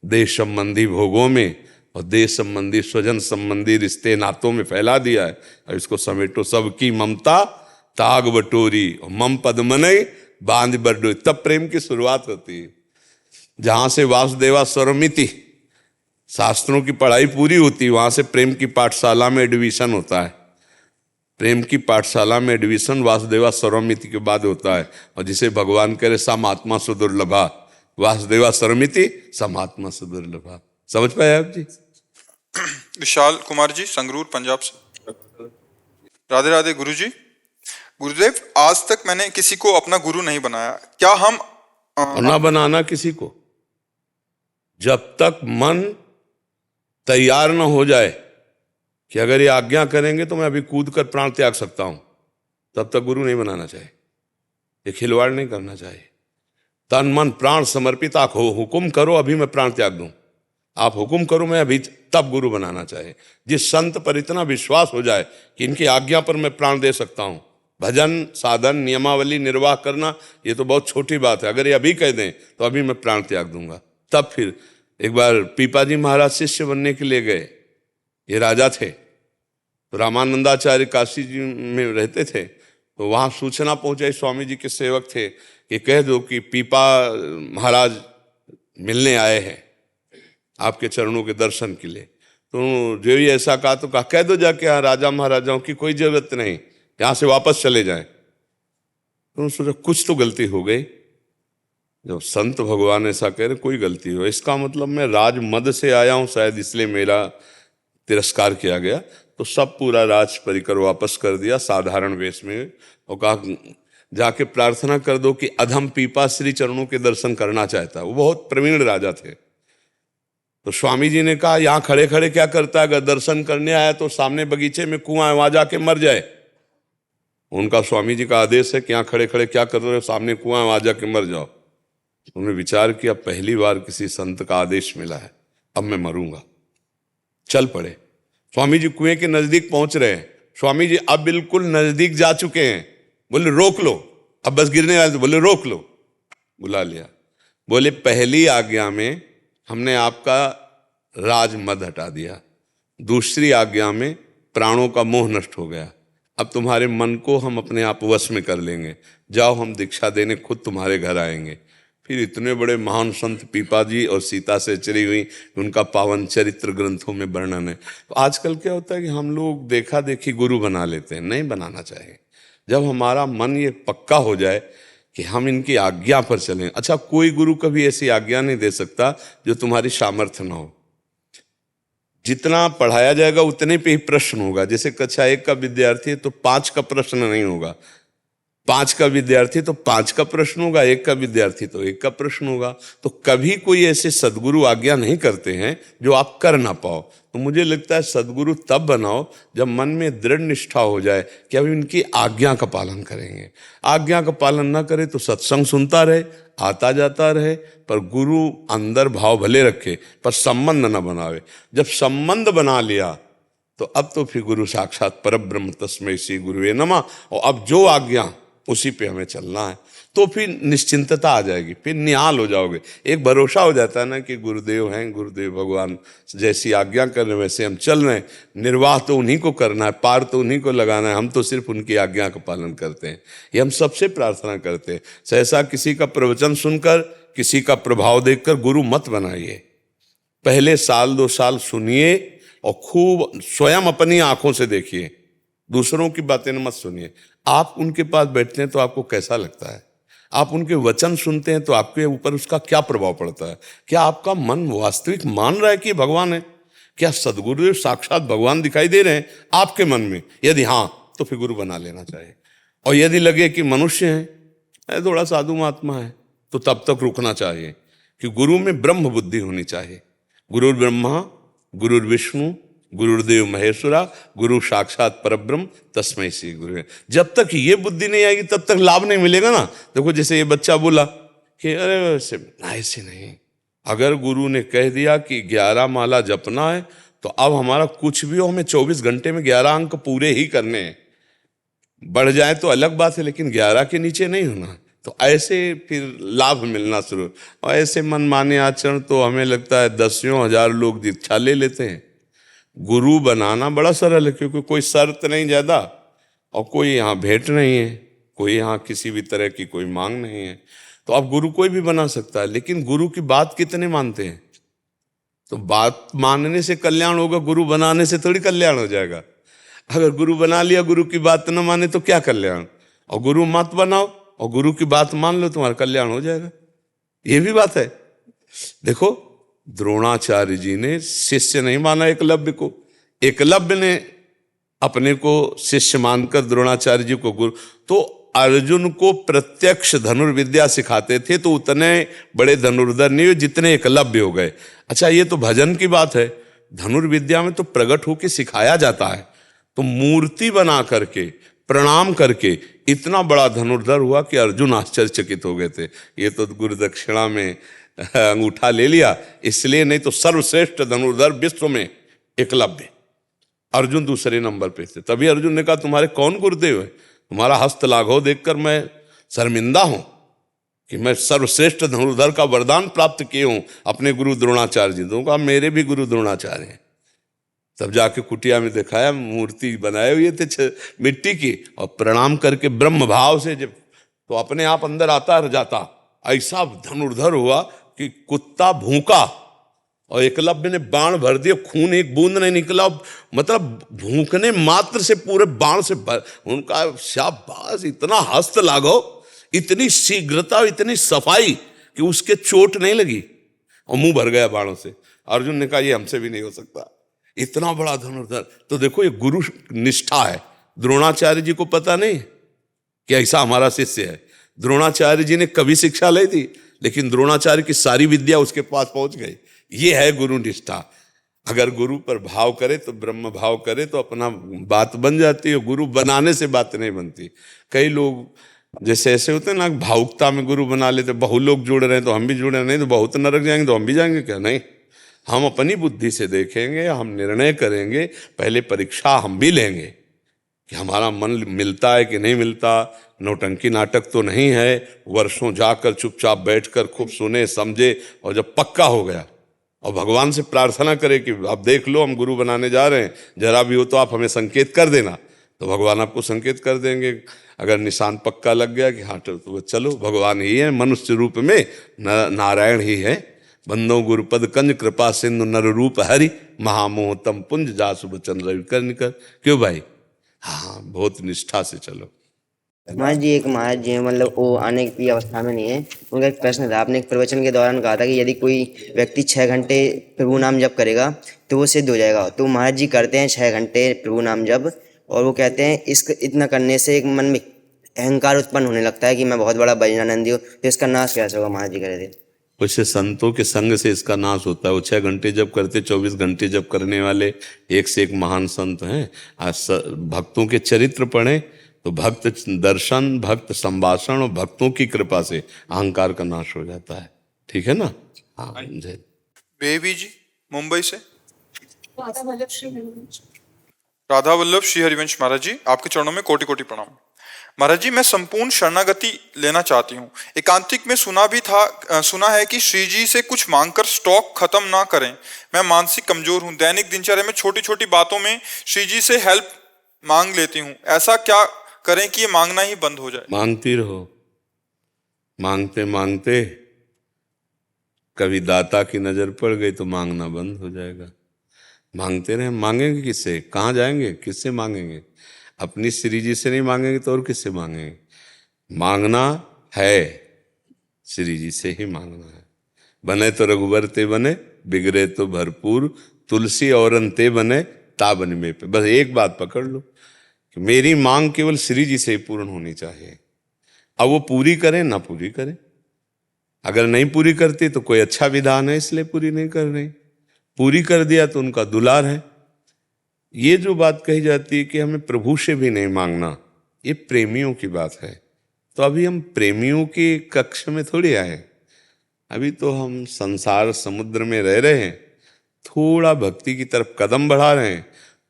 S3: देश संबंधी भोगों में, और देश संबंधी स्वजन संबंधी रिश्ते नातों में फैला दिया है। अब इसको समेटो। सबकी ममता ताग बटोरी, और मम पद मनई बांध बडोरी। तब प्रेम की शुरुआत होती है। जहां से वासुदेवा स्वरमिति शास्त्रों की पढ़ाई पूरी होती है, वहां से प्रेम की पाठशाला में एडमिशन होता है। प्रेम की पाठशाला में एडमिशन वासुदेवा स्वरमिति के बाद होता है। और जिसे भगवान कह रहे समात्मा सुदुर्लभा, वासुदेवा स्वरमिति समात्मा सुदुर्लभा। समझ पाए आप जी?
S1: विशाल कुमार जी संगरूर पंजाब से। राधे राधे गुरु जी। गुरुदेव, आज तक मैंने किसी को अपना गुरु नहीं बनाया, क्या हम
S3: और ना बनाना किसी को। जब तक मन तैयार न हो जाए कि अगर ये आज्ञा करेंगे तो मैं अभी कूद कर प्राण त्याग सकता हूं, तब तक गुरु नहीं बनाना चाहिए। ये खिलवाड़ नहीं करना चाहिए। तन मन प्राण समर्पित, आप हुक्म करो अभी मैं प्राण त्याग दूं, आप हुक्म करो मैं अभी, तब गुरु बनाना चाहिए। जिस संत पर इतना विश्वास हो जाए कि इनकी आज्ञा पर मैं प्राण दे सकता हूं। भजन साधन नियमावली निर्वाह करना ये तो बहुत छोटी बात है। अगर ये अभी कह दें तो अभी मैं प्राण त्याग दूंगा, तब फिर। एक बार पीपाजी महाराज शिष्य बनने के लिए गए। ये राजा थे, तो रामानंदाचार्य काशी जी में रहते थे। तो वहाँ सूचना पहुँचाई, स्वामी जी के सेवक थे कि कह दो कि पीपा महाराज मिलने आए हैं आपके चरणों के दर्शन के लिए। तो जो ही ऐसा कहा तो कहा कह दो जाके, यहाँ राजा महाराजाओं की कोई जरूरत नहीं, यहाँ से वापस चले जाएं। तो सोचा कुछ तो गलती हो गई। जब संत भगवान ऐसा कह रहे कोई गलती हो, इसका मतलब मैं राज मद से आया हूँ, शायद इसलिए मेरा तिरस्कार किया गया। तो सब पूरा राज परिकर वापस कर दिया साधारण वेश में, और कहा जाके प्रार्थना कर दो कि अधम पीपा श्री चरणों के दर्शन करना चाहता है। वो बहुत प्रवीण राजा थे। तो स्वामी जी ने कहा यहाँ खड़े खड़े क्या करता है, अगर दर्शन करने आया तो सामने बगीचे में कुआं है, वहां जाके मर जाए। उनका स्वामी जी का आदेश है कि यहाँ खड़े खड़े क्या कर रहे हो, सामने कुआं है, वहां जाके मर जाओ। उन्होंने विचार किया पहली बार किसी संत का आदेश मिला है, अब मैं मरूंगा। चल पड़े। स्वामी जी कुएं के नजदीक पहुंच रहे हैं। स्वामी जी अब बिल्कुल नजदीक जा चुके हैं। बोले रोक लो, अब बस गिरने वाले। तो बोले रोक लो, बुला लिया। बोले पहली आज्ञा में हमने आपका राज मद हटा दिया, दूसरी आज्ञा में प्राणों का मोह नष्ट हो गया। अब तुम्हारे मन को हम अपने आप वश में कर लेंगे, जाओ हम दीक्षा देने खुद तुम्हारे घर आएंगे। फिर इतने बड़े महान संत पीपा जी और सीता से चरी हुई, उनका पावन चरित्र ग्रंथों में वर्णन है। तो आजकल क्या होता है कि हम लोग देखा देखी गुरु बना लेते हैं, नहीं बनाना चाहिए। जब हमारा मन ये पक्का हो जाए कि हम इनकी आज्ञा पर चलें। अच्छा, कोई गुरु कभी ऐसी आज्ञा नहीं दे सकता जो तुम्हारी सामर्थ्य न हो। जितना पढ़ाया जाएगा उतने पे ही प्रश्न होगा। जैसे कक्षा 1 का विद्यार्थी है तो 5 का प्रश्न नहीं होगा, 5 का विद्यार्थी तो 5 का प्रश्न होगा, 1 का विद्यार्थी तो 1 का प्रश्न होगा। तो कभी कोई ऐसे सदगुरु आज्ञा नहीं करते हैं जो आप कर ना पाओ। तो मुझे लगता है सदगुरु तब बनाओ जब मन में दृढ़ निष्ठा हो जाए कि अब इनकी आज्ञा का पालन करेंगे। आज्ञा का पालन ना करे तो सत्संग सुनता रहे, आता जाता रहे, पर गुरु अंदर भाव भले रखे पर संबंध न बनावे। जब संबंध बना लिया तो अब तो फिर गुरु साक्षात परब्रह्म तस्मै श्री गुरुवे नमः, और अब जो आज्ञा उसी पे हमें चलना है। तो फिर निश्चिंतता आ जाएगी, फिर निहाल हो जाओगे। एक भरोसा हो जाता है ना कि गुरुदेव हैं, गुरुदेव भगवान जैसी आज्ञा कर रहे हैं वैसे हम चल रहे हैं, निर्वाह तो उन्हीं को करना है, पार तो उन्हीं को लगाना है, हम तो सिर्फ उनकी आज्ञा का पालन करते हैं। ये हम सबसे प्रार्थना करते हैं। सहसा किसी का प्रवचन सुनकर, किसी का प्रभाव देखकर गुरु मत बनाइए। पहले साल 2 साल सुनिए और खूब स्वयं अपनी आंखों से देखिए, दूसरों की बातें मत सुनिए। आप उनके पास बैठते हैं तो आपको कैसा लगता है, आप उनके वचन सुनते हैं तो आपके ऊपर उसका क्या प्रभाव पड़ता है? क्या आपका मन वास्तविक मान रहा है कि भगवान है? क्या सदगुरुदेव साक्षात भगवान दिखाई दे रहे हैं आपके मन में? यदि हाँ तो फिर गुरु बना लेना चाहिए। और यदि लगे कि मनुष्य है, थोड़ा साधु महात्मा है, तो तब तक रुकना चाहिए कि गुरु में ब्रह्म बुद्धि होनी चाहिए। गुरुर् ब्रह्मा गुरुर् विष्णु गुरुर्देव महेश्वरा गुरु साक्षात परब्रह्म तस्मै श्री गुरुवे। जब तक ये बुद्धि नहीं आएगी तब तक लाभ नहीं मिलेगा ना। देखो जैसे ये बच्चा बोला कि अरे ऐसे नहीं, अगर गुरु ने कह दिया कि 11 माला जपना है तो अब हमारा कुछ भी हो, हमें 24 घंटे में 11 अंक पूरे ही करने हैं। बढ़ जाए तो अलग बात है, लेकिन 11 के नीचे नहीं होना। तो ऐसे फिर लाभ मिलना शुरू। और ऐसे मनमाने आचरण तो हमें लगता है 10,000 लोग दीक्षा ले लेते हैं। गुरु बनाना बड़ा सरल है, क्योंकि कोई शर्त नहीं ज़्यादा और कोई यहाँ भेंट नहीं है, कोई यहाँ किसी भी तरह की कोई मांग नहीं है। तो अब गुरु कोई भी बना सकता है, लेकिन गुरु की बात कितने मानते हैं? तो बात मानने से कल्याण होगा, गुरु बनाने से थोड़ी कल्याण हो जाएगा। अगर गुरु बना लिया, गुरु की बात न माने तो क्या कल्याण? और गुरु मत बनाओ और गुरु की बात मान लो, तुम्हारा कल्याण हो जाएगा। ये भी बात है। देखो द्रोणाचार्य जी ने शिष्य नहीं माना एकलव्य को, एकलव्य ने अपने को शिष्य मानकर द्रोणाचार्य जी को गुरु। तो अर्जुन को प्रत्यक्ष धनुर्विद्या सिखाते थे तो उतने बड़े धनुर्धर नहीं हुए जितने एकलव्य हो गए। अच्छा ये तो भजन की बात है, धनुर्विद्या में तो प्रकट होकर सिखाया जाता है। तो मूर्ति बना करके प्रणाम करके इतना बड़ा धनुर्धर हुआ कि अर्जुन आश्चर्यचकित हो गए थे। ये तो गुरु दक्षिणा में अंगूठा ले लिया इसलिए, नहीं तो सर्वश्रेष्ठ धनुर्धर विश्व में एकलव्य, अर्जुन दूसरे नंबर पे थे। तभी अर्जुन ने कहा तुम्हारे कौन गुरुदेव है? तुम्हारा हस्त लाघव देखकर मैं शर्मिंदा हूं कि मैं सर्वश्रेष्ठ धनुर्धर का वरदान प्राप्त किए हूं अपने गुरु द्रोणाचार्य जी। तो कहा मेरे भी गुरु द्रोणाचार्य हैं। तब जाके कुटिया में दिखाया, मूर्ति बनाए हुए थे मिट्टी की, और प्रणाम करके ब्रह्म भाव से जब तो अपने आप अंदर आता जाता। ऐसा धनुर्धर हुआ कि कुत्ता भूखा और एकलव्य ने बाण भर दिया, खून एक बूंद नहीं निकला। मतलब भूखने मात्र से पूरे बाण से उनका शाबाश, इतना हस्त लागो, इतनी शीघ्रता, इतनी सफाई कि उसके चोट नहीं लगी और मुंह भर गया बाणों से। अर्जुन ने कहा ये हमसे भी नहीं हो सकता, इतना बड़ा धनुर्धर। तो देखो ये गुरु निष्ठा है। द्रोणाचार्य जी को पता नहीं कि ऐसा हमारा शिष्य है। द्रोणाचार्य जी ने कभी शिक्षा ली थी, लेकिन द्रोणाचार्य की सारी विद्या उसके पास पहुंच गई। ये है गुरु निष्ठा। अगर गुरु पर भाव करे तो ब्रह्म भाव करे तो अपना बात बन जाती है। गुरु बनाने से बात नहीं बनती। कई लोग जैसे ऐसे होते हैं ना, भावुकता में गुरु बना लेते, बहुत लोग जुड़ रहे हैं तो हम भी जुड़े, नहीं तो बहुत नरक जाएंगे तो हम भी जाएंगे क्या? नहीं, हम अपनी बुद्धि से देखेंगे, हम निर्णय करेंगे, पहले परीक्षा हम भी लेंगे कि हमारा मन मिलता है कि नहीं मिलता। नौटंकी नाटक तो नहीं है, वर्षों जाकर चुपचाप बैठकर खूब सुने समझे, और जब पक्का हो गया और भगवान से प्रार्थना करे कि आप देख लो हम गुरु बनाने जा रहे हैं, जरा भी हो तो आप हमें संकेत कर देना, तो भगवान आपको संकेत कर देंगे। अगर निशान पक्का लग गया कि हाँ तो चलो भगवान ही है, मनुष्य रूप में नारायण ही है। बंदो गुरुपद कंज कृपा सिंधु नर रूप हरि, महामोहतम पुंज जासु बचन रवि कर निकर। क्यों भाई? हाँ, बहुत निष्ठा से चलो।
S5: महाराज जी एक महाराज जी मतलब वो आने की अवस्था में नहीं है, उनका एक प्रश्न था। आपने एक प्रवचन के दौरान कहा था कि यदि कोई व्यक्ति 6 घंटे प्रभु नाम जप करेगा तो वो सिद्ध हो जाएगा। तो महाराज जी करते हैं 6 घंटे प्रभु नाम जप, और वो कहते हैं इतना करने से एक मन में अहंकार उत्पन्न होने लगता है कि मैं बहुत बड़ा भजनानंदी हूँ। तो इसका नाश कैसे होगा? महाराज जी कह रहे थे
S3: वैसे संतों के संग से इसका नाश होता है। वो 6 घंटे जब करते, 24 घंटे जब करने वाले एक से एक महान संत हैं। आज भक्तों के चरित्र पढ़ें तो भक्त दर्शन, भक्त संभाषण और भक्तों की कृपा से अहंकार का नाश हो जाता है। ठीक है ना? हाँ जय।
S1: बेबी जी मुंबई से। राधा वल्लभ श्री हरिवंश महाराज जी, आपके चरणों में कोटि कोटि प्रणाम। महाराज जी, मैं संपूर्ण शरणागति लेना चाहती हूँ। एकांतिक में सुना है कि श्री जी से कुछ मांगकर स्टॉक खत्म ना करें। मैं मानसिक कमजोर हूँ, दैनिक दिनचर्या में छोटी छोटी बातों में श्री जी से हेल्प मांग लेती हूँ। ऐसा क्या करें कि ये मांगना ही बंद हो जाए?
S3: मांगती रहो, मांगते मांगते कभी दाता की नजर पड़ गई तो मांगना बंद हो जाएगा। मांगते रहे। मांगेंगे किससे? कहाँ जाएंगे? किससे मांगेंगे? अपनी श्री जी से नहीं मांगेंगे तो और किससे मांगेंगे? मांगना है श्री जी से ही मांगना है। बने तो रघुबर ते बने, बिगड़े तो भरपूर, तुलसी औरन ते बने, ताबन में पे। बस एक बात पकड़ लो कि मेरी मांग केवल श्री जी से ही पूर्ण होनी चाहिए। अब वो पूरी करें ना पूरी करें, अगर नहीं पूरी करती तो कोई अच्छा विधान है इसलिए पूरी नहीं कर रही, पूरी कर दिया तो उनका दुलार है। ये जो बात कही जाती है कि हमें प्रभु से भी नहीं मांगना, ये प्रेमियों की बात है। तो अभी हम प्रेमियों के कक्ष में थोड़ी आए, अभी तो हम संसार समुद्र में रह रहे हैं, थोड़ा भक्ति की तरफ कदम बढ़ा रहे हैं,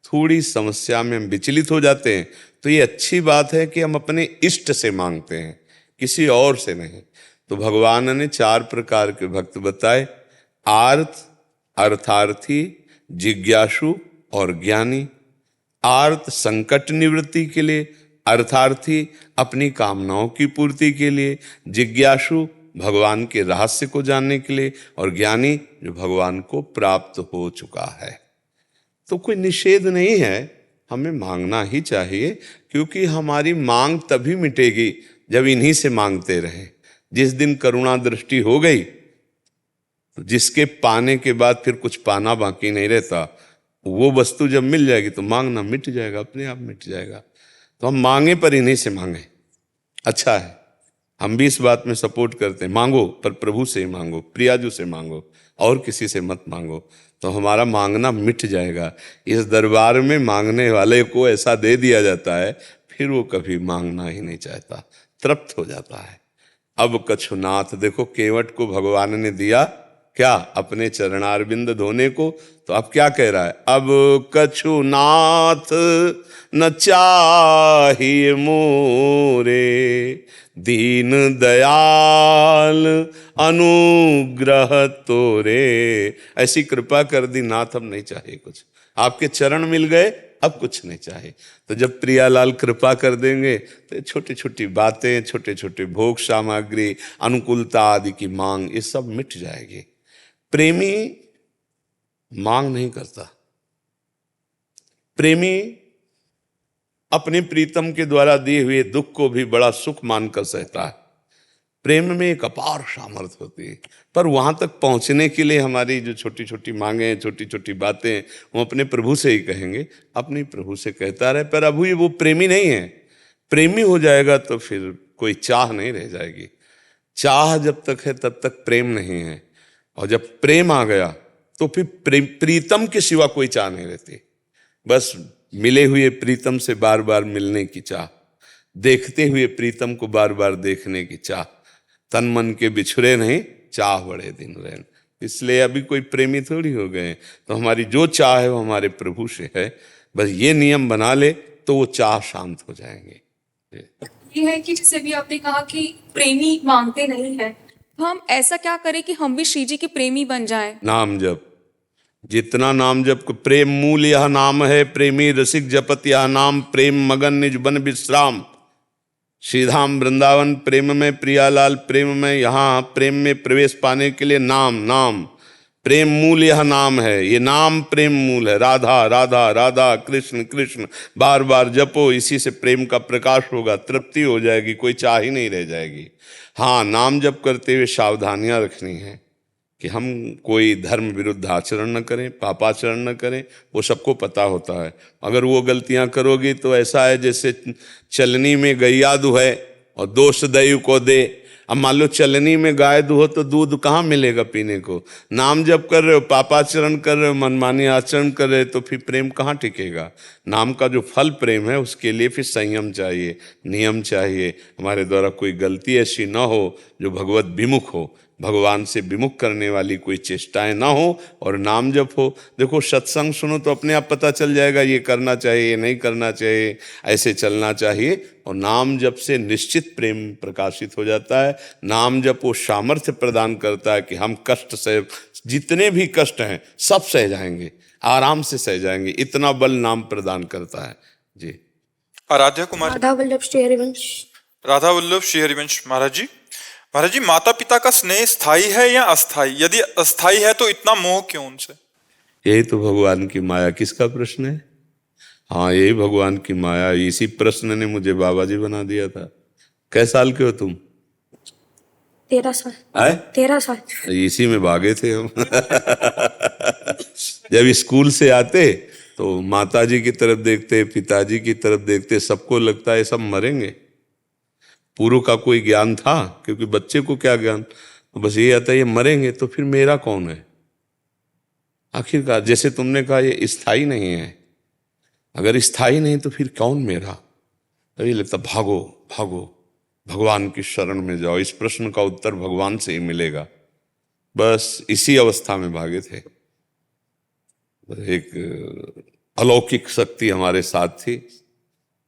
S3: थोड़ी समस्या में हम विचलित हो जाते हैं। तो ये अच्छी बात है कि हम अपने इष्ट से मांगते हैं, किसी और से नहीं। तो भगवान ने 4 प्रकार के भक्त बताए, आर्त, अर्थार्थी, जिज्ञासु और ज्ञानी। आर्त संकट निवृत्ति के लिए, अर्थार्थी अपनी कामनाओं की पूर्ति के लिए, जिज्ञासु भगवान के रहस्य को जानने के लिए, और ज्ञानी जो भगवान को प्राप्त हो चुका है। तो कोई निषेध नहीं है, हमें मांगना ही चाहिए, क्योंकि हमारी मांग तभी मिटेगी जब इन्हीं से मांगते रहे। जिस दिन करुणा दृष्टि हो गई, जिसके पाने के बाद फिर कुछ पाना बाकी नहीं रहता, वो वस्तु जब मिल जाएगी तो मांगना मिट जाएगा, अपने आप मिट जाएगा। तो हम मांगे पर इन्हीं से मांगे, अच्छा है। हम भी इस बात में सपोर्ट करते हैं, मांगो पर प्रभु से ही मांगो, प्रियाजू से मांगो, और किसी से मत मांगो, तो हमारा मांगना मिट जाएगा। इस दरबार में मांगने वाले को ऐसा दे दिया जाता है, फिर वो कभी मांगना ही नहीं चाहता, तृप्त हो जाता है। अब कछुनाथ, देखो केवट को भगवान ने दिया क्या? अपने चरणारविंद धोने को। तो अब क्या कह रहा है? अब कछुनाथ न चाहिए मोरे, दीन दयाल अनुग्रह तोरे। ऐसी कृपा कर दी नाथ, अब नहीं चाहिए कुछ, आपके चरण मिल गए, अब कुछ नहीं चाहिए। तो जब प्रियालाल कृपा कर देंगे तो छोटी छोटी बातें, छोटे छोटे भोग सामग्री, अनुकूलता आदि की मांग, ये सब मिट जाएगी। प्रेमी मांग नहीं करता, प्रेमी अपने प्रीतम के द्वारा दिए हुए दुख को भी बड़ा सुख मानकर सहता है। प्रेम में एक अपार सामर्थ्य होती है, पर वहां तक पहुंचने के लिए हमारी जो छोटी छोटी मांगे, छोटी छोटी बातें, हम अपने प्रभु से ही कहेंगे, अपने प्रभु से कहता रहे। पर अभी वो प्रेमी नहीं है। प्रेमी हो जाएगा तो फिर कोई चाह नहीं रह जाएगी। चाह जब तक है तब तक प्रेम नहीं है, और जब प्रेम आ गया तो फिर प्रीतम के सिवा कोई चाह नहीं रहती। बस मिले हुए प्रीतम से बार बार मिलने की चाह, देखते हुए प्रीतम को बार बार देखने की चाह, तन मन के बिछुड़े नहीं, चाह बड़े दिन रहन। इसलिए अभी कोई प्रेमी थोड़ी हो गए। तो हमारी जो चाह है वो हमारे प्रभु से है। बस ये नियम बना ले तो वो चाह शांत हो जाएंगे।
S6: ये है कि जैसे भी आपने कहा कि प्रेमी मांगते नहीं है, तो हम ऐसा क्या करें कि हम भी श्री जी के प्रेमी बन जाएं?
S3: नाम जप, जितना नाम जप, प्रेम मूल यह नाम है, प्रेमी रसिक जपत यह नाम, प्रेम मगन निज बन विश्राम। श्रीधाम वृंदावन प्रेम में, प्रियालाल प्रेम में, यहाँ प्रेम में प्रवेश पाने के लिए नाम, नाम प्रेम मूल यह नाम है। ये नाम प्रेम मूल है। राधा राधा राधा, कृष्ण कृष्ण, बार बार जपो, इसी से प्रेम का प्रकाश होगा, तृप्ति हो जाएगी, कोई चाह ही नहीं रह जाएगी। हाँ, नाम जप करते हुए सावधानियां रखनी है कि हम कोई धर्म विरुद्ध आचरण न करें, पापाचरण न करें, वो सबको पता होता है। अगर वो गलतियां करोगी तो ऐसा है जैसे चलनी में गैया दुहे और दोष दैव को दे। अब मान लो चलनी में गाय दुहो तो दूध कहाँ मिलेगा पीने को? नाम जप कर रहे हो, पापाचरण कर रहे हो, मनमानी आचरण कर रहे हो, तो फिर प्रेम कहाँ टिकेगा? नाम का जो फल प्रेम है उसके लिए फिर संयम चाहिए, नियम चाहिए। हमारे द्वारा कोई गलती ऐसी न हो जो भगवत विमुख हो, भगवान से विमुख करने वाली कोई चेष्टाएं ना हो और नाम जप हो। देखो सत्संग सुनो तो अपने आप पता चल जाएगा ये करना चाहिए, ये नहीं करना चाहिए, ऐसे चलना चाहिए। और नाम जप से निश्चित प्रेम प्रकाशित हो जाता है। नाम जप वो सामर्थ्य प्रदान करता है कि हम कष्ट सह, जितने भी कष्ट हैं सब सह जाएंगे, आराम से सह जाएंगे, इतना बल नाम प्रदान करता है। जी।
S1: आराध्या कुमार।
S7: राधा वल्लभ श्री हरिवंश।
S1: राधा वल्लभ श्री हरिवंश। महाराज जी माता पिता का स्नेह स्थायी है या अस्थाई? यदि अस्थाई है तो इतना मोह क्यों उनसे?
S3: यही तो भगवान की माया। किसका प्रश्न है? हाँ, यही भगवान की माया। इसी प्रश्न ने मुझे बाबा जी बना दिया था। कै साल के हो तुम?
S7: 13 साल।
S3: आए?
S7: 13 साल।
S3: इसी में भागे थे हम। जब स्कूल से आते तो माता जी की तरफ देखते, पिताजी की तरफ देखते, सबको लगता है सब मरेंगे। पूर्व का कोई ज्ञान था? क्योंकि बच्चे को क्या ज्ञान, बस ये आता है ये मरेंगे, तो फिर मेरा कौन है? आखिरकार जैसे तुमने कहा ये स्थायी नहीं है, अगर स्थायी नहीं तो फिर कौन मेरा? तभी लगता भागो भागो, भगवान की शरण में जाओ। इस प्रश्न का उत्तर भगवान से ही मिलेगा। बस इसी अवस्था में भागे थे। एक अलौकिक शक्ति हमारे साथ थी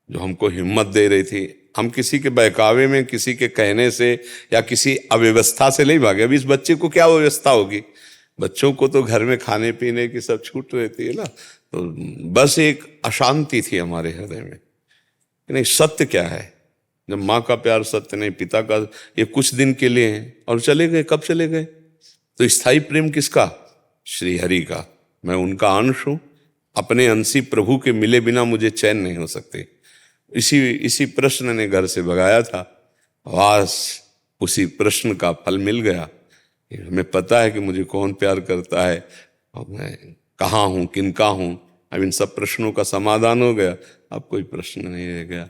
S3: जो हमको हिम्मत दे रही थी। हम किसी के बहकावे में, किसी के कहने से या किसी अव्यवस्था से नहीं भागे। अभी इस बच्चे को क्या व्यवस्था होगी? बच्चों को तो घर में खाने पीने की सब छूट रहती है ना। तो बस एक अशांति थी हमारे हृदय में कि नहीं, सत्य क्या है? जब माँ का प्यार सत्य नहीं, पिता का, ये कुछ दिन के लिए है और चले गए। कब चले गए? तो स्थायी प्रेम किसका? श्री हरि का। मैं उनका अंश हूं। अपने अंशी प्रभु के मिले बिना मुझे चैन नहीं हो सकते। इसी प्रश्न ने घर से भगाया था। वास उसी प्रश्न का फल मिल गया। हमें पता है कि मुझे कौन प्यार करता है और मैं कहाँ हूँ, किनका हूँ। अब इन सब प्रश्नों का समाधान हो गया, अब कोई प्रश्न नहीं रह गया।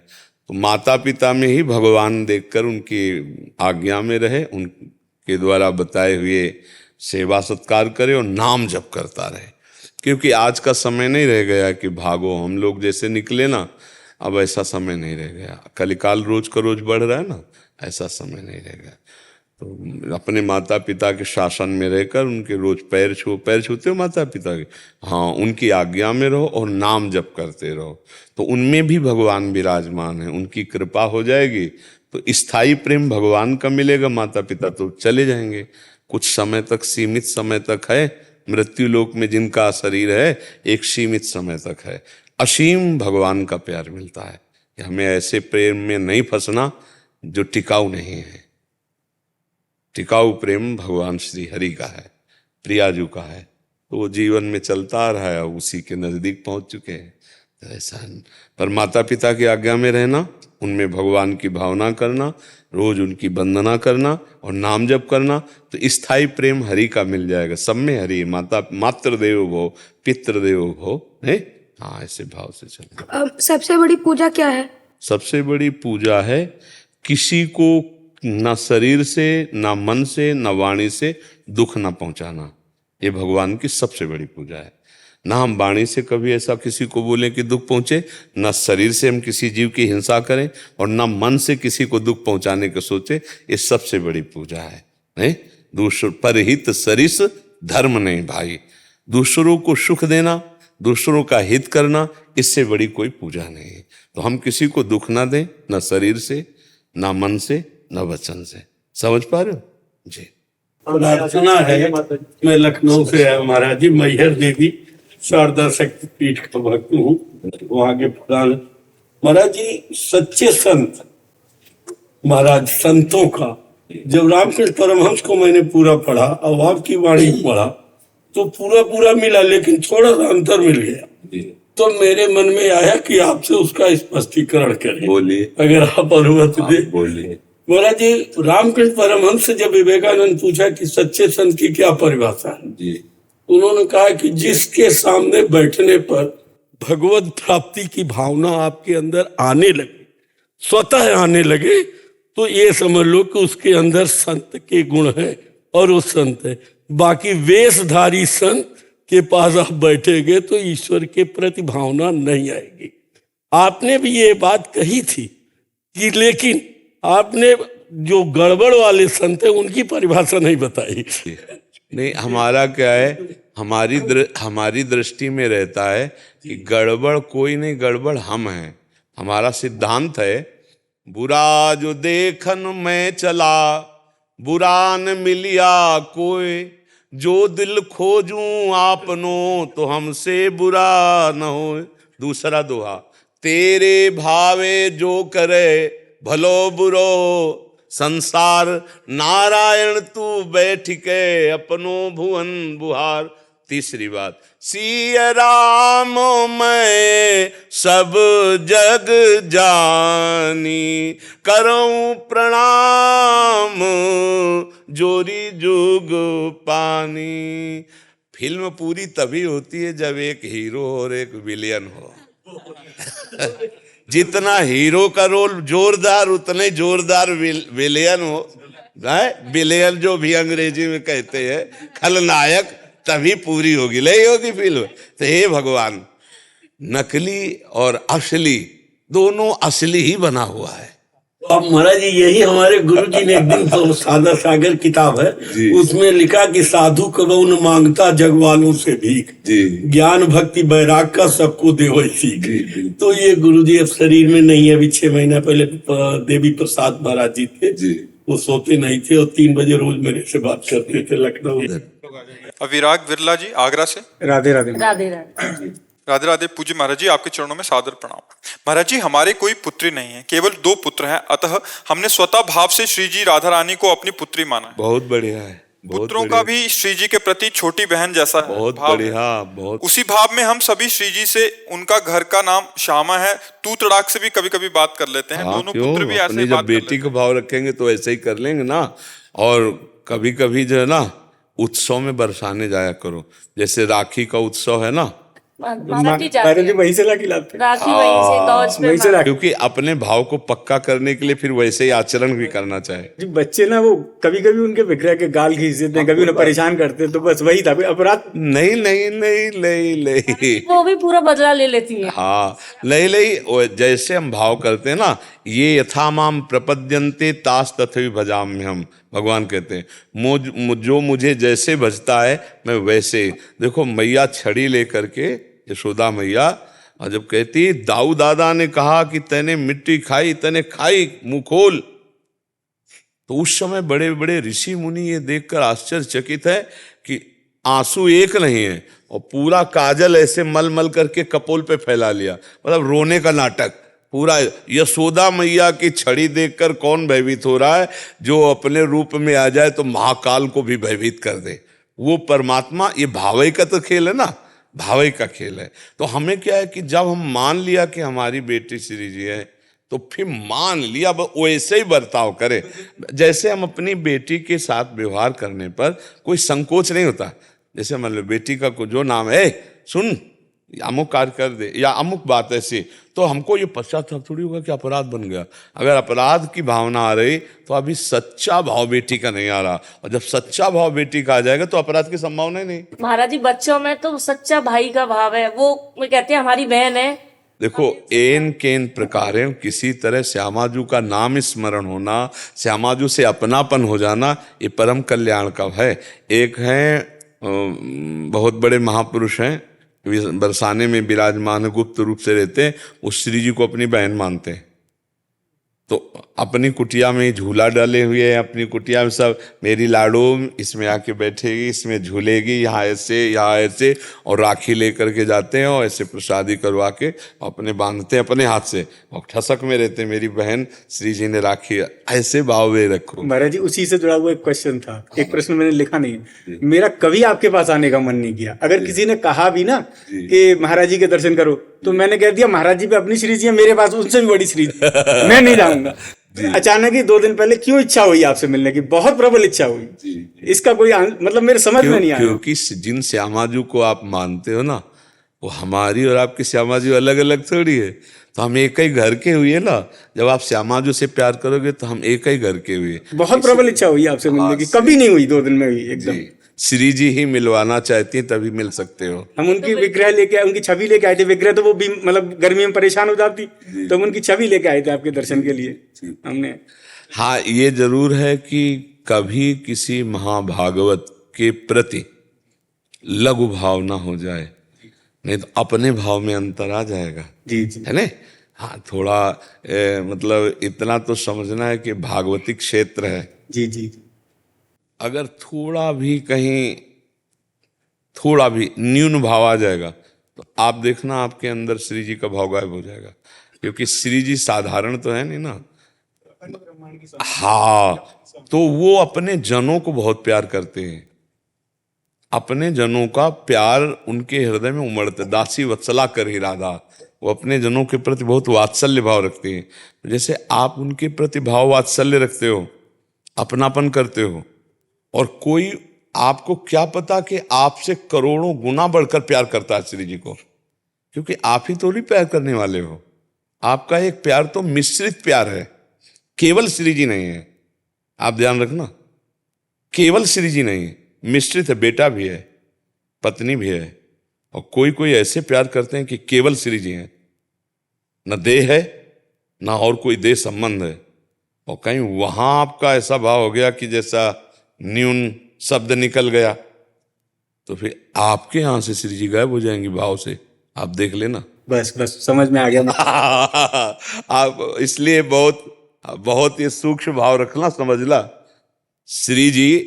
S3: तो माता पिता में ही भगवान देखकर उनकी आज्ञा में रहे, उनके द्वारा बताए हुए सेवा सत्कार करे और नाम जप करता रहे। क्योंकि आज का समय नहीं रह गया कि भागो, हम लोग जैसे निकले ना, अब ऐसा समय नहीं रह गया। कलिकाल रोज का रोज बढ़ रहा है ना, ऐसा समय नहीं रह गया। तो अपने माता पिता के शासन में रहकर उनके रोज पैर छूते हो माता पिता के, हाँ, उनकी आज्ञा में रहो और नाम जप करते रहो। तो उनमें भी भगवान विराजमान है, उनकी कृपा हो जाएगी तो स्थायी प्रेम भगवान का मिलेगा। माता पिता तो चले जाएंगे, कुछ समय तक, सीमित समय तक है। मृत्यु लोक में जिनका शरीर है एक सीमित समय तक है। असीम भगवान का प्यार मिलता है कि हमें ऐसे प्रेम में नहीं फंसना जो टिकाऊ नहीं है। टिकाऊ प्रेम भगवान श्री हरि का है, प्रियाजू का है। तो वो जीवन में चलता रहा है, उसी के नजदीक पहुंच चुके हैं। तो ऐसा पर माता पिता की आज्ञा में रहना, उनमें भगवान की भावना करना, रोज उनकी वंदना करना और नाम जप करना, तो स्थायी प्रेम हरि का मिल जाएगा। सब में हरि, माता मातृ देवो भव, पितृ देवो भव है। हाँ, ऐसे भाव से चलना।
S7: सबसे बड़ी पूजा क्या है?
S3: सबसे बड़ी पूजा है किसी को ना शरीर से, ना मन से, ना वाणी से दुख ना पहुंचाना। ये भगवान की सबसे बड़ी पूजा है। ना हम वाणी से कभी ऐसा किसी को बोले कि दुख पहुंचे, ना शरीर से हम किसी जीव की हिंसा करें और ना मन से किसी को दुख पहुंचाने को सोचे। ये सबसे बड़ी पूजा है। नहीं, दूसरों परहित सरिस धर्म नहीं भाई। दूसरों को सुख देना, दूसरों का हित करना, इससे बड़ी कोई पूजा नहीं है। तो हम किसी को दुख ना दें, ना शरीर से, ना मन से, ना वचन से। समझ पा रहे हो जी?
S8: और सुना है, मैं लखनऊ से है महाराज जी, मैहर देवी शारदा शक्ति पीठ का भक्त हूँ, वहाँ के पुराण महाराज जी। सच्चे संत महाराज, संतों का जब रामकृष्ण परमहंस को मैंने पूरा पढ़ा और आपकी वाणी पढ़ा तो पूरा मिला, लेकिन थोड़ा सा अंतर मिल गया। तो मेरे मन में आया कि आपसे उसका स्पष्टीकरण करें।
S3: बोलिए,
S8: अगर आप अनुमति दे।
S3: बोलिए।
S8: महाराज जी, रामकृष्ण परमहंस से जब विवेकानंद पूछा कि सच्चे संत की क्या परिभाषा है जी, उन्होंने कहा कि जिसके सामने बैठने पर भगवत प्राप्ति की भावना आपके अंदर आने लगे, स्वतः आने लगे, तो ये समझ लो कि उसके अंदर संत के गुण हैं और वो संत है। बाकी वेशधारी संत के पास आप बैठेंगे तो ईश्वर के प्रति भावना नहीं आएगी। आपने भी ये बात कही थी कि लेकिन आपने जो गड़बड़ वाले संत है उनकी परिभाषा नहीं बताई।
S3: नहीं, हमारा क्या है, हमारी दृष्टि में रहता है कि गड़बड़ कोई नहीं, गड़बड़ हम हैं। हमारा सिद्धांत है, बुरा जो देखन में चला, बुरा न मिलिया कोई, जो दिल खोजूं आपनो तो हमसे बुरा न हो। दूसरा दोहा, तेरे भावे जो करे भलो बुरो, संसार नारायण तू बैठ के अपनो भुवन बुहार। तीसरी बात, सिय राम मैं सब जग जानी, करऊं प्रणाम जोरी जुग पानी। फिल्म पूरी तभी होती है जब एक हीरो और एक विलेन हो। जितना हीरो का रोल जोरदार, उतने जोरदार विलेन हो। विलेन जो भी अंग्रेजी में कहते हैं, खलनायक, तभी पूरी होगी, नहीं होगी फिल्म। तो हे भगवान, नकली और असली दोनों असली ही बना हुआ है।
S8: अब महाराज जी, यही हमारे गुरु जी ने एक दिन तो सादा सागर किताब है, उसमें लिखा कि साधु कबहू न मांगता जग वालों से भीख, ज्ञान भक्ति बैराग का सबको देवई सीख। तो ये गुरु जी अब शरीर में नहीं है। अभी 6 महीना पहले देवी प्रसाद महाराज जी थे, वो सोते नहीं थे और 3 बजे रोज मेरे से बात करते थे लखनऊ।
S1: अविराग विरला जी आगरा से।
S4: राधे राधे।
S7: राधे राधे।
S1: राधे राधे। पूज्य महाराज जी, आपके चरणों में सादर प्रणाम। महाराज जी, हमारे कोई पुत्री नहीं है, केवल 2 पुत्र हैं, अतः हमने स्वतः भाव से श्री जी राधा रानी को अपनी पुत्री माना है।
S3: बहुत बढ़िया है।
S1: पुत्रों का भी श्री जी के प्रति छोटी बहन जैसा
S3: बहुत
S1: भाव
S3: बढ़िया,
S1: है।
S3: बहुत।
S1: उसी भाव में हम सभी श्री जी से, उनका घर का नाम श्यामा है, तू तड़ाक से भी कभी कभी बात कर लेते हैं। दोनों पुत्र भी ऐसे
S3: जब बेटी को भाव रखेंगे तो ऐसे ही कर लेंगे ना। और कभी कभी जो है ना, उत्सव में बरसाने जाया करो, जैसे राखी का उत्सव है ना,
S4: वहीं से लाके लाते हैं।
S7: वहीं से
S3: क्योंकि अपने भाव को पक्का करने के लिए फिर वैसे ही आचरण भी करना चाहिए।
S4: जी, बच्चे ना वो कभी कभी उनके विग्रह के गाल खींच देते हैं, कभी उन्हें परेशान करते हैं, तो बस वही था अपराध।
S3: नहीं नहीं नहीं नहीं नहीं,
S7: वो भी पूरा बदला ले लेती है।
S3: हाँ, नहीं नहीं, जैसे हम भाव करते हैं ना, ये यथा माम प्रपद्यन्ते तास तथैव भजाम्य हम, भगवान कहते हैं जो मुझे जैसे भजता है मैं वैसे। देखो, मैया छड़ी लेकर के, यशोदा मैया, और जब कहती दाऊ दादा ने कहा कि तैने मिट्टी खाई, तैने खाई मुंह खोल, तो उस समय बड़े बड़े ऋषि मुनि ये देखकर आश्चर्यचकित है कि आंसू एक नहीं है और पूरा काजल ऐसे मल मल करके कपोल पे फैला लिया। मतलब रोने का नाटक पूरा। यशोदा मैया की छड़ी देखकर कौन भयभीत हो रहा है? जो अपने रूप में आ जाए तो महाकाल को भी भयभीत कर दे, वो परमात्मा। ये भावई का तो खेल है ना, भावई का खेल है। तो हमें क्या है कि जब हम मान लिया कि हमारी बेटी श्री जी है, तो फिर मान लिया वैसे ही बर्ताव करे। जैसे हम अपनी बेटी के साथ व्यवहार करने पर कोई संकोच नहीं होता। जैसे मान लो बेटी का जो नाम है, सुन अमुक कार्य कर दे या अमुक बात ऐसी, तो हमको ये पश्चाताप थोड़ी होगा कि अपराध बन गया। अगर अपराध की भावना आ रही तो अभी सच्चा भाव बेटी का नहीं आ रहा, और जब सच्चा भाव बेटी का आ जाएगा तो अपराध की संभावना ही नहीं।
S7: महाराज जी, बच्चों में तो सच्चा भाई का भाव है, वो कहते हैं हमारी बहन है।
S3: देखो, एन केन प्रकारे किसी तरह श्यामाजू का नाम स्मरण होना, श्यामाजू से अपनापन हो जाना, ये परम कल्याण का है। एक है बहुत बड़े महापुरुष हैं, बरसाने में विराजमान, गुप्त रूप से रहते हैं, उस श्री जी को अपनी बहन मानते हैं। तो अपनी कुटिया में झूला डाले हुए हैं, अपनी कुटिया में सब मेरी लाडो इसमें आके बैठेगी, इसमें झूलेगी, यहाँ ऐसे, और राखी लेकर के जाते हैं और ऐसे प्रसादी करवा के अपने बांधते हैं अपने हाथ से, और ठसक में रहते हैं मेरी बहन श्री जी ने राखी। ऐसे भाव वे रखो।
S4: महाराज जी, उसी से जुड़ा हुआ एक क्वेश्चन था, एक प्रश्न मैंने लिखा नहीं। मेरा कभी आपके पास आने का मन नहीं किया। अगर किसी ने कहा भी ना कि महाराज जी के दर्शन करो, तो मैंने कह दिया महाराज जी पे अपनी श्री जी है, मेरे पास उनसे भी बड़ी श्री जी, मैं नहीं जाऊंगा। अचानक ही 2 दिन पहले क्यों इच्छा हुई आपसे मिलने की? बहुत प्रबल इच्छा हुई। इसका कोई मतलब मेरे समझ में नहीं आया।
S3: क्योंकि जिन श्यामाजू को आप मानते हो ना, वो हमारी और आपकी श्यामाजू अलग अलग थोड़ी है। तो हम एक ही घर के हुए ना। जब आप श्यामाजू से प्यार करोगे तो हम एक ही घर के हुए।
S4: बहुत प्रबल इच्छा हुई आपसे मिलने की, कभी नहीं हुई, 2 दिन में हुई एकदम।
S3: श्री जी ही मिलवाना चाहती हैं, तभी मिल सकते हो।
S4: हम उनकी विग्रह लेके, उनकी छवि लेके आए थे। विग्रह तो वो भी मतलब गर्मी में परेशान हो जाती, तो हम उनकी छवि लेके आए थे आपके दर्शन के लिए हमने।
S3: हाँ, ये जरूर है कि कभी किसी महाभागवत के प्रति लघु भाव ना हो जाए, नहीं तो अपने भाव में अंतर आ जाएगा।
S4: जी जी
S3: है ना? हाँ, थोड़ा मतलब इतना तो समझना है कि भागवती क्षेत्र है,
S4: जी जी
S3: अगर थोड़ा भी कहीं थोड़ा भी न्यून भाव आ जाएगा तो आप देखना आपके अंदर श्री जी का भाव गायब हो जाएगा, क्योंकि श्री जी साधारण तो है नहीं ना। हाँ, तो वो अपने जनों को बहुत प्यार करते हैं, अपने जनों का प्यार उनके हृदय में उमड़ते, दासी वत्सला कर ही राधा, वो अपने जनों के प्रति बहुत वात्सल्य भाव रखते हैं। जैसे आप उनके प्रति भाव वात्सल्य रखते हो, अपनापन करते हो, और कोई आपको क्या पता कि आपसे करोड़ों गुना बढ़कर प्यार करता है श्री जी को, क्योंकि आप ही तो नहीं प्यार करने वाले हो। आपका एक प्यार तो मिश्रित प्यार है, केवल श्री जी नहीं है। आप ध्यान रखना, केवल श्री जी नहीं है, मिश्रित है, बेटा भी है, पत्नी भी है, और कोई कोई ऐसे प्यार करते हैं कि केवल श्री जी हैं, न देह है ना और कोई देह संबंध है। और कहीं वहां आपका ऐसा भाव हो गया कि जैसा न्यून शब्द निकल गया, तो फिर आपके यहां से श्री जी गायब हो जाएंगी भाव से, आप देख लेना।
S4: बस बस समझ में आ गया।
S3: आप इसलिए बहुत बहुत ये सूक्ष्म भाव रखना, समझला श्री जी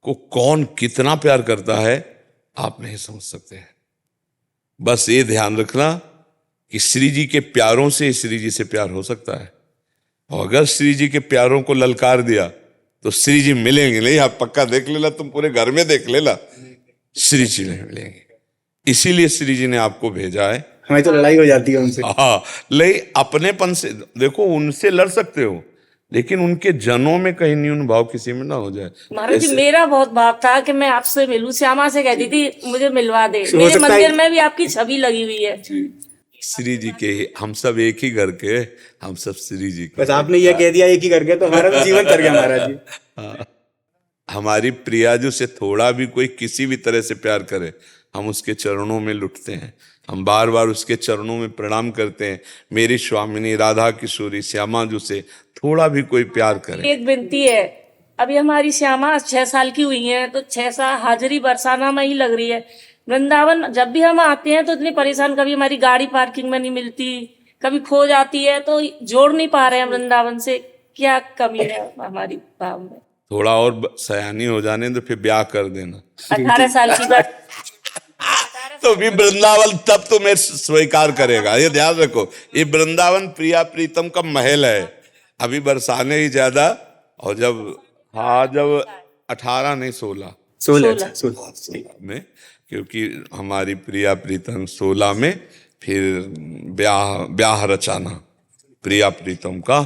S3: को कौन कितना प्यार करता है आप नहीं समझ सकते हैं। बस ये ध्यान रखना कि श्री जी के प्यारों से श्री जी से प्यार हो सकता है, और अगर श्री जी के प्यारों को ललकार दिया तो श्री जी मिलेंगे नहीं। आप पक्का देख लेना, तुम पूरे घर में देख लेना, श्री जी नहीं मिलेंगे। इसीलिए श्री जी ने आपको भेजा है।
S4: हमें तो लड़ाई हो जाती है उनसे।
S3: हाँ, ले अपनेपन से देखो, उनसे लड़ सकते हो लेकिन उनके जनों में कहीं न्यून भाव किसी में ना हो जाए।
S7: महाराज जी, मेरा बहुत भाव था कि मैं आपसे मिलूं, श्यामा से कहती थी मुझे मिलवा दे,
S4: हो
S7: मेरे
S4: सकता है-
S7: मंदिर में भी आपकी छवि लगी हुई है।
S3: श्री जी के हम सब एक ही घर के, हम सब श्री जी के।
S4: बस आपने ये कह दिया एक ही करके, तो हमारा तो जीवन तर गया महाराज जी।
S3: हमारी प्रियाजू से थोड़ा भी कोई किसी भी तरह से प्यार करे, हम उसके चरणों में लुटते हैं, हम बार बार उसके चरणों में प्रणाम करते हैं। मेरी स्वामिनी राधा किशोरी श्यामा जी से थोड़ा भी कोई प्यार करे।
S7: एक विनती है, अभी हमारी श्यामा 6 साल की हुई है, तो 6 साल हाजिरी बरसाना में ही लग रही है। वृंदावन जब भी हम आते हैं तो इतनी परेशान, कभी हमारी गाड़ी पार्किंग में नहीं मिलती, कभी खो जाती है, तो जोड़ नहीं पा रहे हैं वृंदावन से। क्या कमी है हमारी भाव में?
S3: थोड़ा और सयानी हो जाने तो फिर ब्याह कर देना।
S7: 18 साल की बात।
S3: तो भी वृंदावन तब तुम्हें स्वीकार करेगा, ये ध्यान रखो। ये वृंदावन प्रिया प्रीतम का महल है, अभी बरसाने ही ज्यादा। और जब हाँ, जब 18 नहीं 16 में, क्योंकि हमारी प्रिया प्रीतम 16 में, फिर ब्याह रचाना प्रिया प्रीतम का,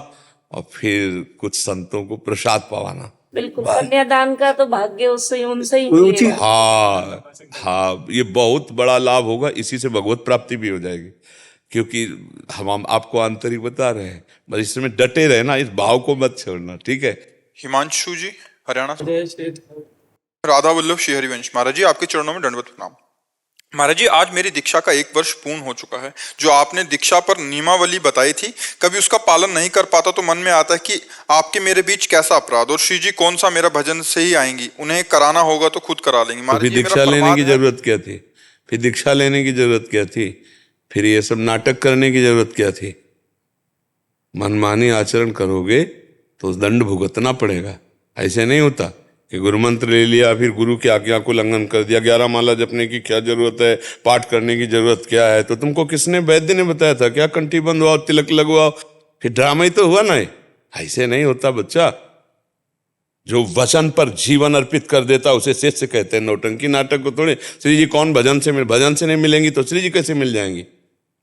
S3: और फिर कुछ संतों को प्रसाद पवाना।
S7: बिल्कुल, कन्यादान का तो भाग्य उससे उनसे ही मिलेगा।
S3: हाँ हाँ, ये बहुत बड़ा लाभ होगा, इसी से भगवत प्राप्ति भी हो जाएगी। क्योंकि हम आपको आंतरिक बता रहे हैं, बस इसमें डटे रहे ना, इस भाव को मत छोड़ना, ठीक है।
S1: हिमांशु जी हरियाणा से। राधा वल्लभ श्री हरिवंश। महाराज जी, आपके चरणों में दंडवत प्रणाम। महाराज जी, आज मेरी दीक्षा का 1 वर्ष पूर्ण हो चुका है। जो आपने दीक्षा पर नियमावली बताई थी, कभी उसका पालन नहीं कर पाता तो मन में आता है कि आपके मेरे बीच कैसा अपराध, और श्री जी कौन सा मेरा भजन से ही आएंगी, उन्हें कराना होगा तो खुद करा लेंगी।
S3: तो फिर दीक्षा लेने की जरूरत क्या थी? फिर दीक्षा लेने की जरूरत क्या थी? फिर ये सब नाटक करने की जरूरत क्या थी? मनमानी आचरण करोगे तो दंड भुगतना पड़ेगा। ऐसे नहीं होता कि गुरु मंत्र ले लिया, फिर गुरु की आज्ञा को उल्लंघन कर दिया। 11 माला जपने की क्या जरूरत है, पाठ करने की जरूरत क्या है? तो तुमको किसने, वैद्य ने बताया था क्या? कंठी बंधवाओ, तिलक लगवाओ, फिर ड्रामा ही तो हुआ ना। ऐसे नहीं होता बच्चा। जो वचन पर जीवन अर्पित कर देता उसे शिष्य कहते हैं। नौटंकी नाटक को थोड़े श्री जी कौन भजन से नहीं मिलेंगी तो श्री जी कैसे मिल जाएंगी?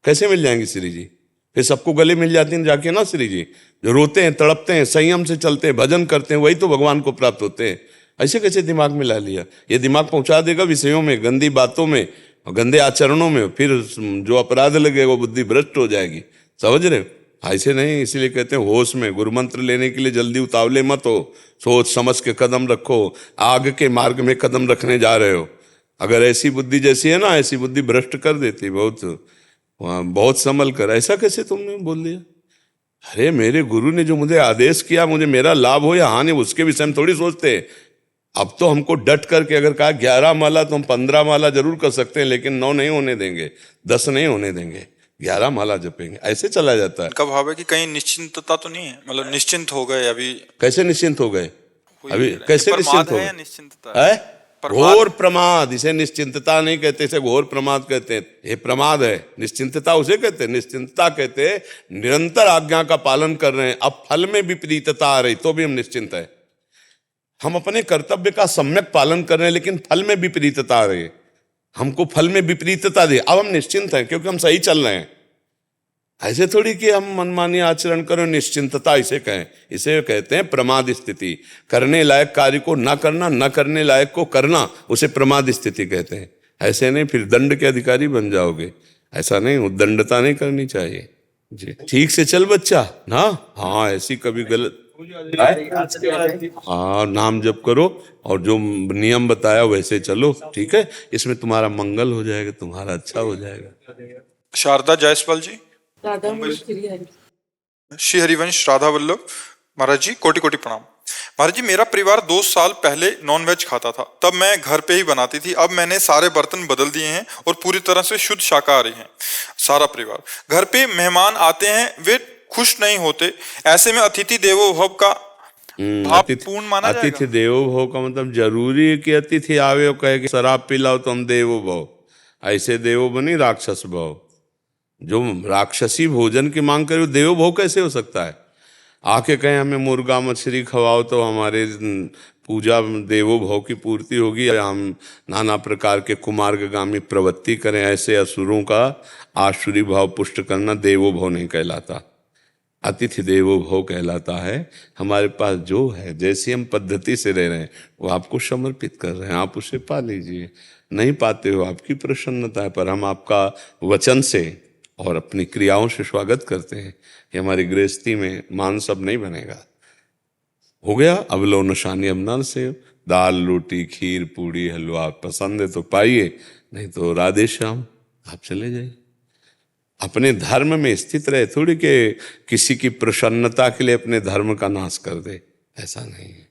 S3: कैसे मिल जाएंगी श्री जी? फिर सबको गले मिल जाती हैं जाके ना श्री जी। जो रोते हैं, तड़पते हैं, संयम से चलते हैं, भजन करते हैं, वही तो भगवान को प्राप्त होते हैं। ऐसे कैसे दिमाग में ला लिया? ये दिमाग पहुंचा देगा विषयों में, गंदी बातों में, गंदे आचरणों में, फिर जो अपराध लगेगा वो बुद्धि भ्रष्ट हो जाएगी। समझ रहे हो? ऐसे नहीं, इसीलिए कहते हैं होश में। गुरु मंत्र लेने के लिए जल्दी उतावले मत हो, सोच समझ के कदम रखो। आग के मार्ग में कदम रखने जा रहे हो, अगर ऐसी बुद्धि जैसी है ना, ऐसी बुद्धि भ्रष्ट कर देती बहुत। बहुत संभल कर। ऐसा कैसे तुमने बोल दिया? अरे मेरे गुरु ने जो मुझे आदेश किया, मुझे मेरा लाभ हो या हानि, उसके विषय में थोड़ी सोचते। अब तो हमको डट करके अगर कहा 11 माला तो हम 15 माला जरूर कर सकते हैं, लेकिन 9 नहीं होने देंगे, 10 नहीं होने देंगे, 11 माला जपेंगे, ऐसे चला जाता है।
S1: इनका भाव है कि कहीं निश्चिंतता तो नहीं है, मतलब निश्चिंत हो गए अभी।
S3: कैसे निश्चिंत हो गए? अभी कैसे
S1: प्रमाद
S3: निश्चिंत हो
S1: है या
S3: गए?
S1: निश्चिंतता
S3: है घोर प्रमाद। इसे निश्चिंतता नहीं कहते, इसे घोर प्रमाद कहते हैं। ये प्रमाद है। निश्चिंतता उसे कहते हैं, निश्चिंतता कहते हैं निरंतर आज्ञा का पालन कर रहे हैं, अब फल में विपरीतता आ रही तो भी हम निश्चिंत है। हम अपने कर्तव्य का सम्यक पालन कर रहे हैं, लेकिन फल में विपरीतता आ रही है, हमको फल में विपरीतता दे, अब हम निश्चिंत हैं क्योंकि हम सही चल रहे हैं। ऐसे थोड़ी कि हम मनमानी आचरण करें, निश्चिंतता इसे कहें। इसे कहते हैं प्रमाद स्थिति। करने लायक कार्य को ना करना, न करने लायक को करना, उसे प्रमाद स्थिति कहते हैं। ऐसे नहीं फिर दंड के अधिकारी बन जाओगे, ऐसा नहीं, उद्दंडता नहीं करनी चाहिए जी। ठीक से चल बच्चा ना, हाँ ऐसी कभी गलत हाँ, नाम जप करो और जो नियम बताया वैसे चलो, ठीक है। इसमें तुम्हारा मंगल हो जाएगा, तुम्हारा अच्छा हो जाएगा।
S1: शारदा जायसवाल जी,
S7: राधा श्री हरि।
S1: श्री हरिवंश राधा वल्लभ महाराज जी, कोटि कोटि प्रणाम। महाराज जी, मेरा परिवार 2 साल पहले नॉनवेज खाता था, तब मैं घर पे ही बनाती थी। अब मैंने सारे बर्तन बदल दिए हैं और पूरी तरह से शुद्ध शाकाहारी हैं सारा परिवार। घर पे मेहमान आते हैं, वे खुश नहीं होते, ऐसे में अतिथि देवो भव का भाव पूर्ण माना जाएगा?
S3: अतिथि देवो भव का मतलब जरूरी है कि अतिथि आवे और कहे कि शराब पिलाओ तो हम देवो भव, ऐसे देवो बनी राक्षस भव। जो राक्षसी भोजन की मांग करे वो देवो भव कैसे हो सकता है? आके कहें हमें मुर्गा मछली खवाओ तो हमारे पूजा देवो भव की पूर्ति होगी, या हम नाना प्रकार के कुमार्गगामी प्रवृत्ति करें, ऐसे असुरों का आसुरी भाव पुष्ट करना देवो भव नहीं कहलाता, अतिथि देवो भव कहलाता है। हमारे पास जो है, जैसी हम पद्धति से रह रहे हैं, वो आपको समर्पित कर रहे हैं, आप उसे पा लीजिए। नहीं पाते हो आपकी प्रसन्नता है, पर हम आपका वचन से और अपनी क्रियाओं से स्वागत करते हैं कि हमारी गृहस्थी में मांस अब नहीं बनेगा। हो गया, अब लो नशानी अमनान से दाल रोटी खीर पूड़ी हलवा पसंद है तो पाइए, नहीं तो राधे श्याम, आप चले जाइए। अपने धर्म में स्थित रहे, थोड़ी के किसी की प्रसन्नता के लिए अपने धर्म का नाश कर दे, ऐसा नहीं है।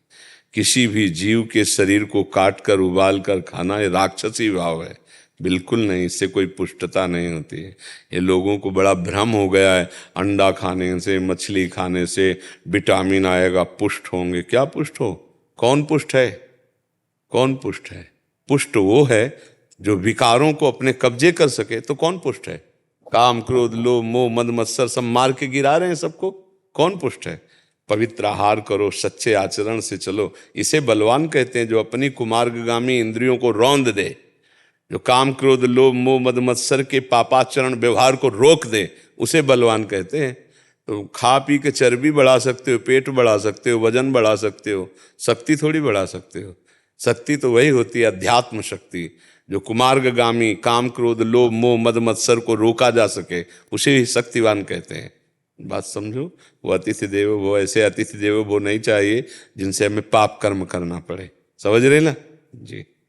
S3: किसी भी जीव के शरीर को काट कर उबाल कर खाना ये राक्षसी भाव है, बिल्कुल नहीं, इससे कोई पुष्टता नहीं होती है। ये लोगों को बड़ा भ्रम हो गया है, अंडा खाने से मछली खाने से विटामिन आएगा, पुष्ट होंगे। क्या पुष्ट हो? कौन पुष्ट है? कौन पुष्ट है? पुष्ट वो है जो विकारों को अपने कब्जे कर सके। तो कौन पुष्ट है? काम क्रोध लोभ मोह मद मत्सर सब मार के गिरा रहे हैं सबको, कौन पुष्ट है? पवित्र आहार करो, सच्चे आचरण से चलो, इसे बलवान कहते हैं। जो अपनी कुमार्गगामी इंद्रियों को रौंद दे, जो काम क्रोध लोभ मोह मद मत्सर के पापाचरण व्यवहार को रोक दे, उसे बलवान कहते हैं। तो खा पी के चर्बी बढ़ा सकते हो, पेट बढ़ा सकते हो, वजन बढ़ा सकते हो, शक्ति थोड़ी बढ़ा सकते हो। शक्ति तो वही होती है अध्यात्म शक्ति, जो कुमार्गगामी काम क्रोध लोभ मोह मद मत्सर को रोका जा सके, उसे ही शक्तिवान कहते हैं। बात समझो। वो अतिथि देवो भव, ऐसे अतिथि देवो भव नहीं चाहिए जिनसे हमें पाप कर्म करना पड़े। समझ रहे ना जी।